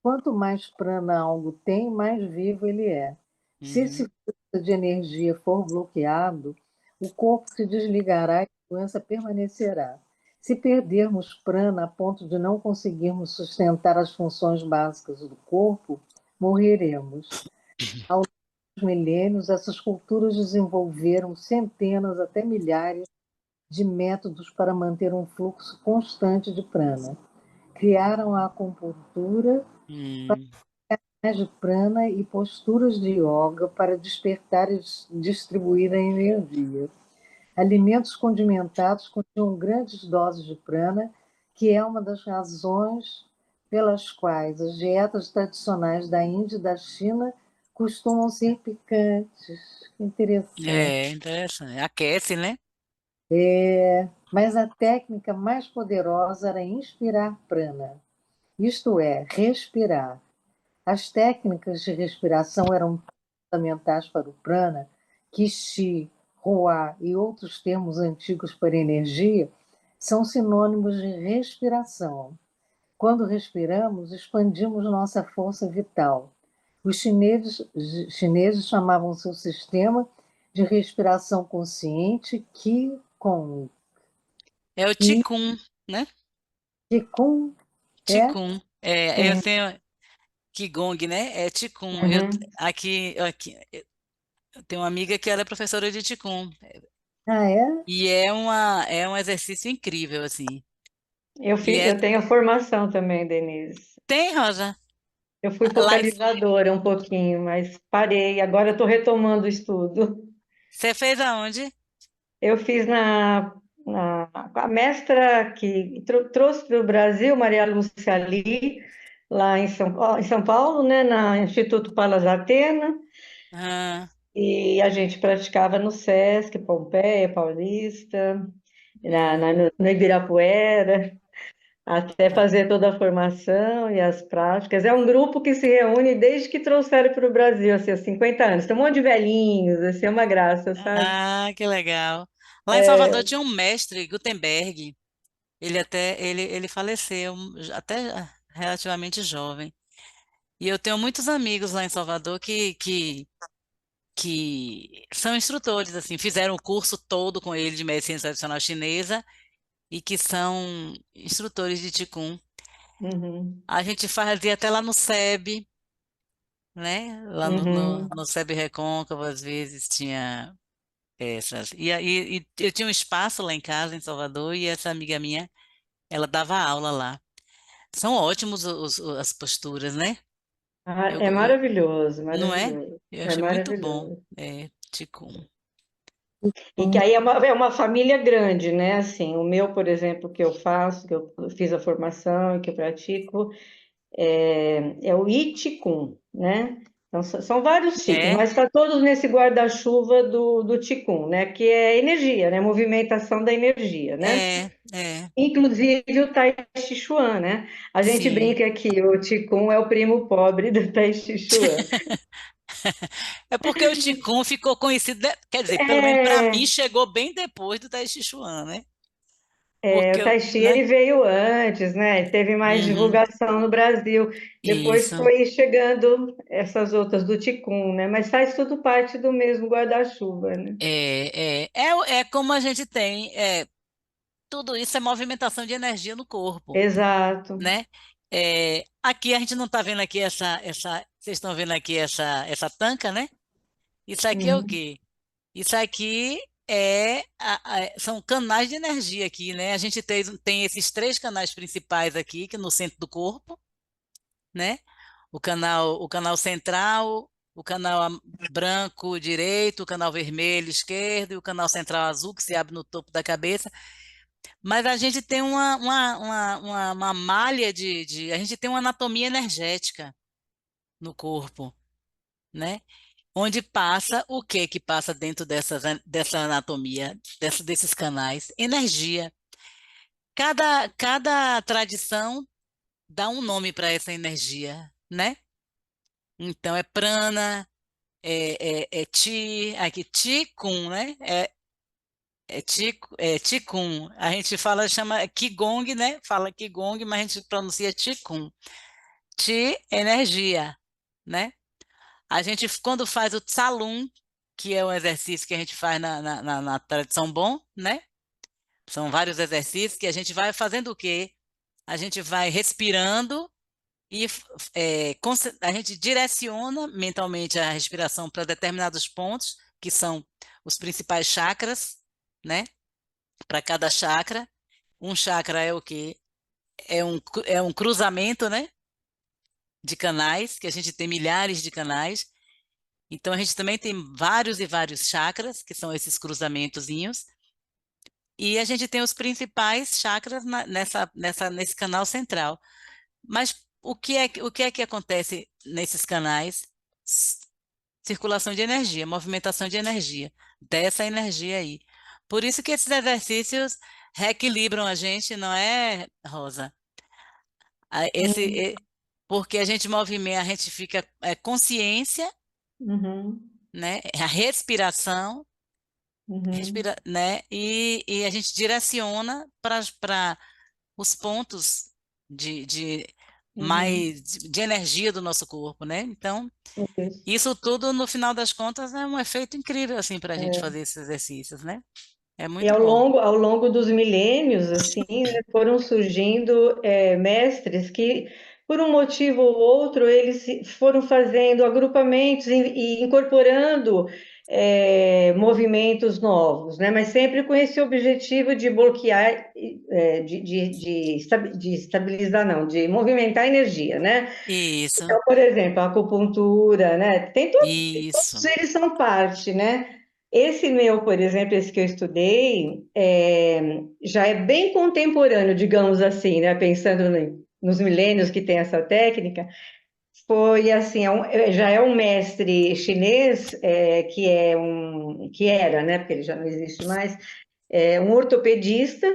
Quanto mais prana algo tem, mais vivo ele é. Se esse Uhum. fluxo de energia for bloqueado, o corpo se desligará e a doença permanecerá. Se perdermos prana a ponto de não conseguirmos sustentar as funções básicas do corpo, morreremos. Ao longo dos milênios, essas culturas desenvolveram centenas até milhares de métodos para manter um fluxo constante de prana. Criaram a acupuntura Hum, de prana e posturas de yoga para despertar e distribuir a energia. Alimentos condimentados continham grandes doses de prana, que é uma das razões pelas quais as dietas tradicionais da Índia e da China costumam ser picantes. Que interessante. é interessante. Aquece, né? Mas a técnica mais poderosa era inspirar prana, isto é, respirar. As técnicas de respiração eram fundamentais para o prana, que Qi, Hua e outros termos antigos para energia são sinônimos de respiração. Quando respiramos, expandimos nossa força vital. Os chineses chamavam seu sistema de respiração consciente Qigong. É o Qigong, né? Qigong é? Qigong. Eu Sim. tenho Qigong, né? É Qigong. Uhum. Aqui, eu tenho uma amiga que ela é professora de Qigong. Ah, é? E é um exercício incrível, assim. E Eu tenho a formação também, Denise. tem, Rosa, Eu fui lá focalizadora um pouquinho, mas parei. Agora eu estou retomando o estudo. você fez aonde? Eu fiz a mestra que trouxe para o Brasil, Maria Lúcia Ali, lá em São Paulo, né, no Instituto Palas Atena, Ah, e a gente praticava no Sesc, Pompeia, Paulista, hum, no Ibirapuera, até tá. fazer toda a formação e as práticas. É um grupo que se reúne desde que trouxeram para o Brasil, assim, há 50 anos. Tem um monte de velhinhos, assim, é uma graça, sabe? Ah, que legal. Lá em Salvador tinha um mestre, Gutenberg. Ele faleceu até relativamente jovem. E eu tenho muitos amigos lá em Salvador que são instrutores, assim, fizeram o curso todo com ele de medicina tradicional chinesa e que são instrutores de Qigong. Uhum, A gente fazia até lá no SEB, né? Lá uhum. no SEB Recôncavo, às vezes tinha essas. E eu tinha um espaço lá em casa, em Salvador, e essa amiga minha, ela dava aula lá. São ótimos as posturas, né? Ah, Eu, é eu- maravilhoso, não é? maravilhoso. Eu É achei muito bom. maravilhoso. Qigong. E que aí é uma família grande, né? Assim, o meu, por exemplo, que eu faço, que eu fiz a formação e que eu pratico, é o Ichikun, né? Então, são vários tipos, É, mas está todos nesse guarda-chuva do Qigong, né? Que é energia, né? Movimentação da energia, né? é, Inclusive o Tai Chi Chuan, né? A gente sim. brinca que o Qigong é o primo pobre do Tai Chi Chuan. É porque o Qigong ficou conhecido, quer dizer, pelo menos para mim É, chegou bem depois do Tai Chi Chuan, né? o Porque, Tai Chi né? ele veio antes, né? Teve mais Uhum, divulgação no Brasil. Depois isso. foi chegando essas outras do Qigong, né? Mas faz tudo parte do mesmo guarda-chuva, né? É como a gente tem. tudo isso é movimentação de energia no corpo, Exato. né? Aqui a gente não está vendo aqui vocês estão vendo aqui essa tanca, né? Isso aqui é o Uhum. quê? Isso aqui são canais de energia aqui, né? A gente tem esses três canais principais aqui, que no centro do corpo, né? O canal central, o canal branco direito, o canal vermelho esquerdo e o canal central azul, que se abre no topo da cabeça. Mas a gente tem uma malha a gente tem uma anatomia energética no corpo, né? Onde passa o que que passa dentro dessa anatomia, desses canais? Energia. Cada tradição dá um nome para essa energia, né? Então é prana, é chi, aqui Qigong, né? É Qigong. A gente chama Qigong, né? Fala Qigong, mas a gente pronuncia Qigong. Qi, energia, né? A gente, quando faz o Tsalum, que é um exercício que a gente faz na tradição Bon, né? São vários exercícios que a gente vai fazendo o quê? A gente vai respirando e a gente direciona mentalmente a respiração para determinados pontos, que são os principais chakras, né? Para cada chakra. Um chakra é o quê? É um cruzamento, né? De canais, que a gente tem milhares de canais. Então, a gente também tem vários e vários chakras, que são esses cruzamentozinhos. E a gente tem os principais chakras nesse canal central. Mas o que é que acontece nesses canais? Circulação de energia, movimentação de energia, dessa energia aí. Por isso que esses exercícios reequilibram a gente, não é, Rosa? Ah, Uhum. porque a gente movimenta, a gente fica consciência, Uhum. né? A respiração, Uhum. né? E a gente direciona para os pontos de Uhum. mais de energia do nosso corpo, né? Então, Isso. isso tudo, no final das contas, é um efeito incrível, assim, para a gente É. fazer esses exercícios, né? É E muito bom. ao longo dos milênios, assim, né, foram surgindo mestres que, por um motivo ou outro, foram fazendo agrupamentos e incorporando movimentos novos, né? Mas sempre com esse objetivo de bloquear, de estabilizar, não, de movimentar a energia, né? Isso, Então, por exemplo, a acupuntura, né? Todos isso. eles são parte, né? Esse meu, por exemplo, esse que eu estudei, já é bem contemporâneo, digamos assim, né? Pensando nos milênios que tem essa técnica, foi assim, já é um mestre chinês, que era, né? Porque ele já não existe mais, um ortopedista.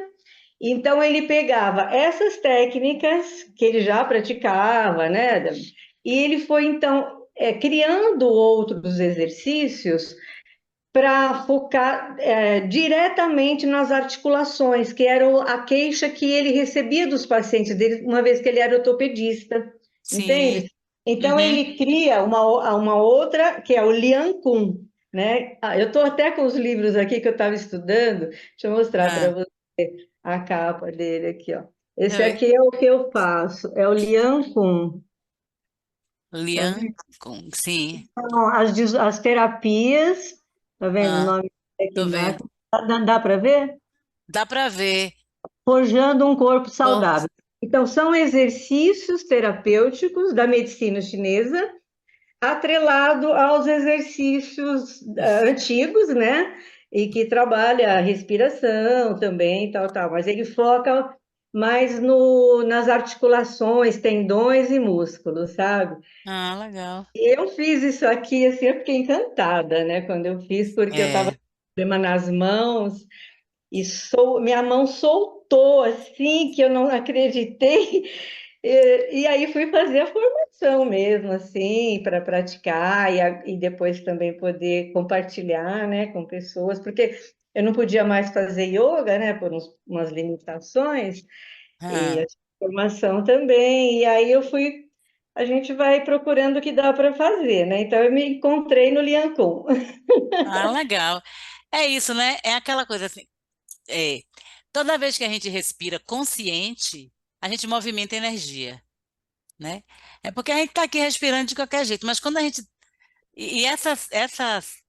Então ele pegava essas técnicas que ele já praticava, né? E ele foi então criando outros exercícios para focar diretamente nas articulações, que era a queixa que ele recebia dos pacientes dele, uma vez que ele era ortopedista, Sim. entende? Então Uhum. ele cria uma outra, que é o Lian Kun, né? Eu estou até com os livros aqui que eu estava estudando, deixa eu mostrar para Ah, você a capa dele aqui, ó. deixa Esse eu ver. aqui é o que eu faço, é o Lian Kun. Tá Lian vendo? Kung, sim. Então, as terapias, tá vendo o Ah, nome tô vendo. técnico? Dá para ver? Dá para ver. Forjando um corpo Oh, saudável. Então, são exercícios terapêuticos da medicina chinesa, atrelado aos exercícios antigos, né? E que trabalha a respiração também, tal, tal. Mas ele foca mais nas articulações, tendões e músculos, sabe? legal. Eu fiz isso aqui, assim, eu fiquei encantada, né? Quando eu fiz, porque eu estava É, com problema nas mãos, e minha mão soltou assim, que eu não acreditei. E aí fui fazer a formação mesmo, assim, para praticar e depois também poder compartilhar, né, com pessoas, porque eu não podia mais fazer yoga, né, por umas limitações, e ah, a formação também. E aí a gente vai procurando o que dá para fazer, né? Então eu me encontrei no Liancum. legal. É isso, né? É aquela coisa assim. É, Toda vez que a gente respira consciente, a gente movimenta energia, né? É porque a gente está aqui respirando de qualquer jeito, mas quando a gente... E essas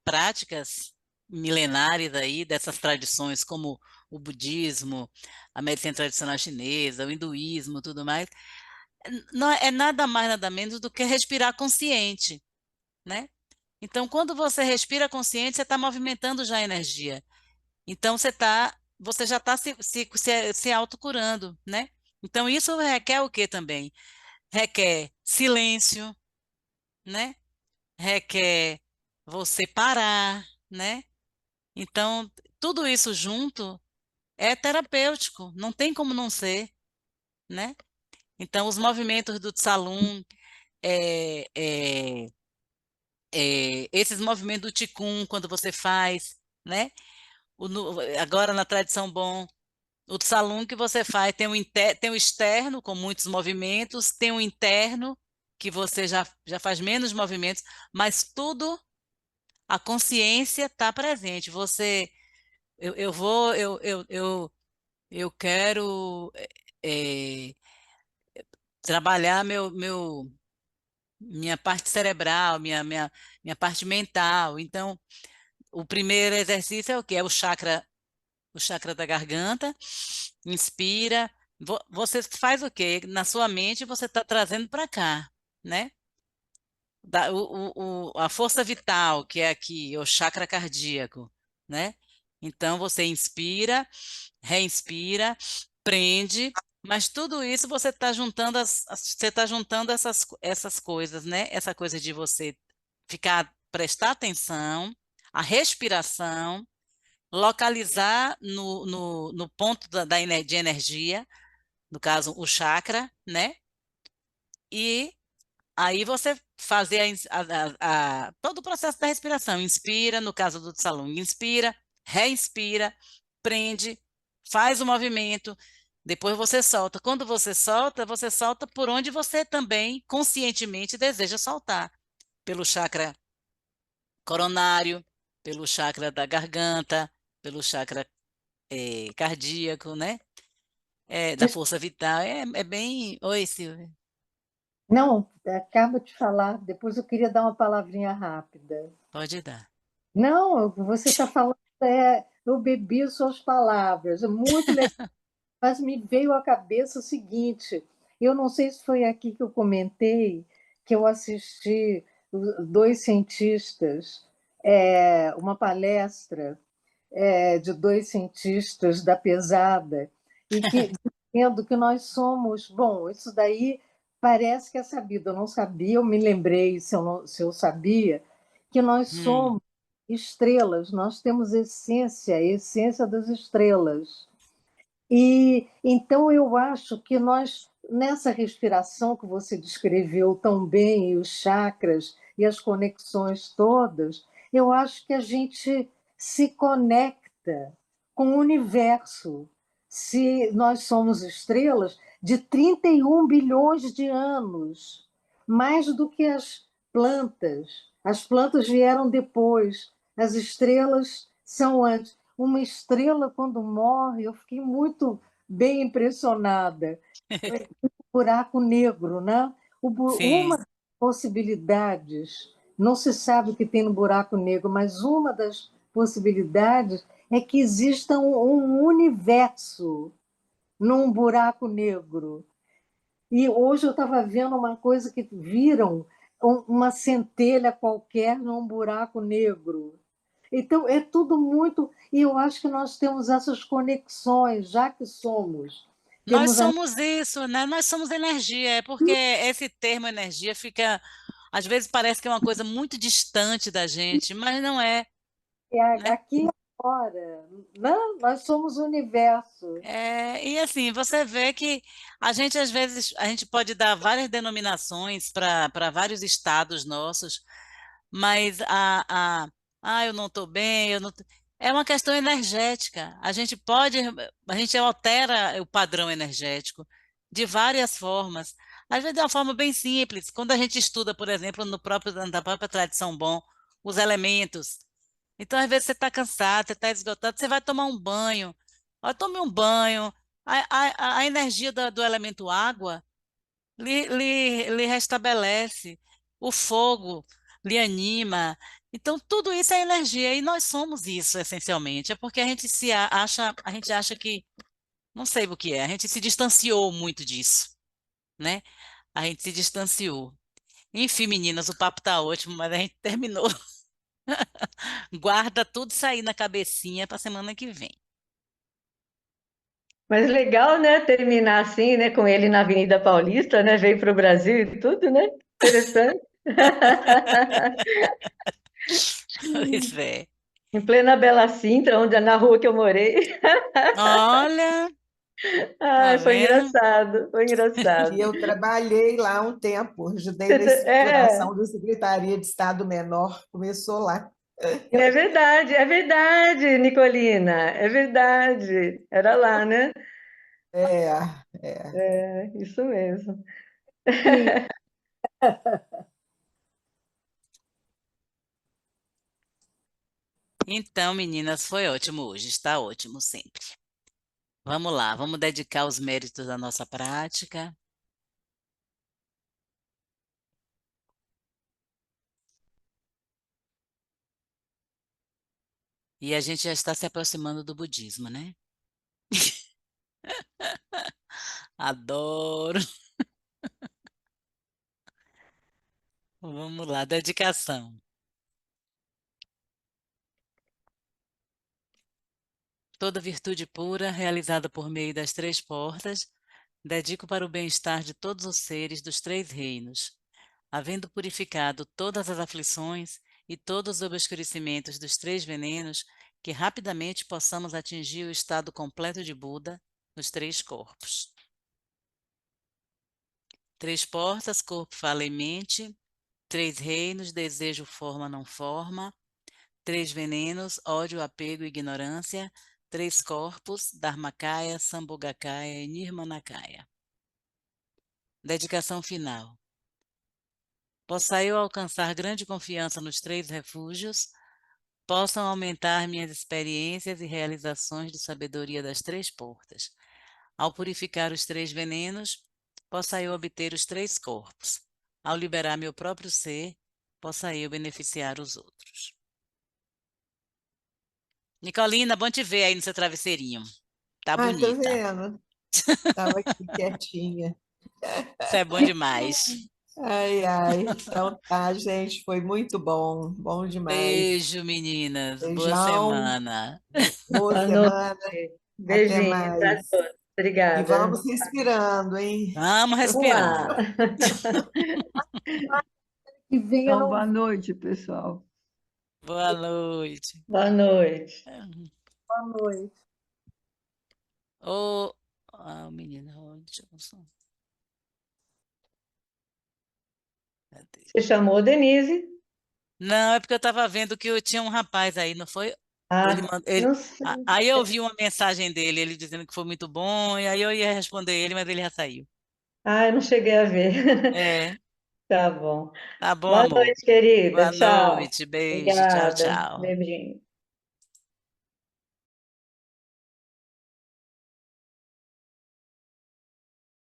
práticas milenares aí, dessas tradições como o budismo, a medicina tradicional chinesa, o hinduísmo, tudo mais, não é nada mais, nada menos do que respirar consciente, né? Então, quando você respira consciente, você está movimentando já a energia. Então, você já está se autocurando, né? Então, isso requer o quê também? Requer silêncio, né? Requer você parar, né? Então, tudo isso junto é terapêutico, não tem como não ser, né? Então, os movimentos do Tsalum, é, é, esses movimentos do Qigong, quando você faz, né? Agora na tradição bom, o Tsalum que você faz tem o externo, com muitos movimentos, tem o interno, que você já faz menos movimentos, mas tudo, a consciência está presente. Eu vou, eu quero eh, trabalhar minha parte cerebral, minha parte mental. Então, o primeiro exercício é o quê? É o chakra da garganta. Inspira. Você faz o quê? Na sua mente você está trazendo para cá, né? A força vital, que é aqui, o chakra cardíaco, né? Então você inspira, reinspira, prende, mas tudo isso você está juntando você está juntando essas coisas, né? Essa coisa de você prestar atenção, a respiração, localizar no ponto de energia, no caso o chakra, né? E aí você fazer todo o processo da respiração. Inspira, no caso do Tsalung, inspira, reinspira, prende, faz o movimento, depois você solta por onde você também conscientemente deseja soltar. Pelo chakra coronário, pelo chakra da garganta, pelo chakra cardíaco, né? Da Mas, força vital. É bem... Oi, Silvia. não, acaba de falar, depois eu queria dar uma palavrinha rápida. Pode dar. Não, você está falando, eu bebi suas palavras, é muito legal, mas me veio à cabeça o seguinte: eu não sei se foi aqui que eu comentei que eu assisti dois cientistas, uma palestra de dois cientistas da pesada, e que dizendo que nós somos, bom, isso daí parece que é sabido, eu não sabia, eu me lembrei, se eu sabia, que nós Hum. somos estrelas, nós temos essência, a essência das estrelas. E então eu acho que nós, nessa respiração que você descreveu tão bem, e os chakras e as conexões todas, eu acho que a gente se conecta com o universo. Se nós somos estrelas de 31 bilhões de anos, mais do que as plantas vieram depois, as estrelas são antes. Uma estrela, quando morre, eu fiquei muito bem impressionada. O buraco negro, né? Uma Sim. das possibilidades, não se sabe o que tem no buraco negro, mas uma das possibilidades é que exista um universo num buraco negro. E hoje eu estava vendo uma coisa que viram uma centelha qualquer num buraco negro. Então, é tudo muito. E eu acho que nós temos essas conexões, já que somos. Nós Temos a. somos isso, né? Nós somos energia. É porque esse termo energia fica, às vezes parece que é uma coisa muito distante da gente, mas não é, né? Aqui e agora. Não, nós somos o universo. E assim, você vê que a gente, às vezes, a gente pode dar várias denominações para vários estados nossos, mas eu não estou bem, é uma questão energética. A gente altera o padrão energético de várias formas. Às vezes de uma forma bem simples. Quando a gente estuda, por exemplo, na própria tradição bom, os elementos. Então, às vezes você está cansado, você está esgotado, você vai tomar um banho. Ó, tome um banho. A energia do elemento água lhe restabelece. O fogo lhe anima. Então, tudo isso é energia e nós somos isso, essencialmente. É porque a gente acha que, não sei o que é, a gente se distanciou muito disso, né? A gente se distanciou. Enfim, meninas, o papo tá ótimo, mas a gente terminou. Guarda tudo isso aí na cabecinha para semana que vem. Mas legal, né? Terminar assim, né? Com ele na Avenida Paulista, né? Veio para o Brasil e tudo, né? Interessante. Pois é. Em plena Bela Sintra, onde na rua que eu morei. Olha, tá Ai, foi vendo? engraçado, foi E engraçado. eu trabalhei lá um tempo, ajudei na estruturação da Secretaria de Estado Menor, começou lá. É verdade, Nicolina, é verdade. Era lá, né? É, é. É, isso mesmo. Sim. Então, meninas, foi ótimo hoje, está ótimo sempre. Vamos lá, vamos dedicar os méritos da nossa prática. E a gente já está se aproximando do budismo, né? Adoro. Vamos lá, dedicação. Toda virtude pura, realizada por meio das três portas, dedico para o bem-estar de todos os seres dos três reinos, havendo purificado todas as aflições e todos os obscurecimentos dos três venenos, que rapidamente possamos atingir o estado completo de Buda nos três corpos. Três portas, corpo, fala e mente. Três reinos, desejo, forma, não forma. Três venenos, ódio, apego e ignorância. Três corpos, Dharmakaya, Sambhogakaya e Nirmanakaya. Dedicação final. Possa eu alcançar grande confiança nos três refúgios, possam aumentar minhas experiências e realizações de sabedoria das três portas. Ao purificar os três venenos, possa eu obter os três corpos. Ao liberar meu próprio ser, possa eu beneficiar os outros. Nicolina, bom te ver aí no seu travesseirinho. Tá Ai, tá bonita. vendo? Estava aqui quietinha. Isso é bom demais. Ai, ai. Então tá, gente, foi muito bom, bom demais. Beijo, meninas. Boa Beijão, semana. boa Boa semana, noite. até Beijinho para mais. todos. E Obrigada. vamos respirando, hein? Vamos Vamos lá. respirando. Que vem eu Então, não boa vi. noite, pessoal. Boa noite. Boa noite. Boa noite. Ô, menina, deixa eu só. Cadê? Você chamou Denise? Não, é porque eu estava vendo que eu tinha um rapaz aí, não foi? Ah, não sei. Aí eu vi uma mensagem dele, ele dizendo que foi muito bom, e aí eu ia responder ele, mas ele já saiu. Ah, eu não cheguei a ver. É, Tá bom. tá bom, Boa amor. noite, querida. Boa Tchau. noite, beijo, tchau, Obrigada. tchau. Beijinho.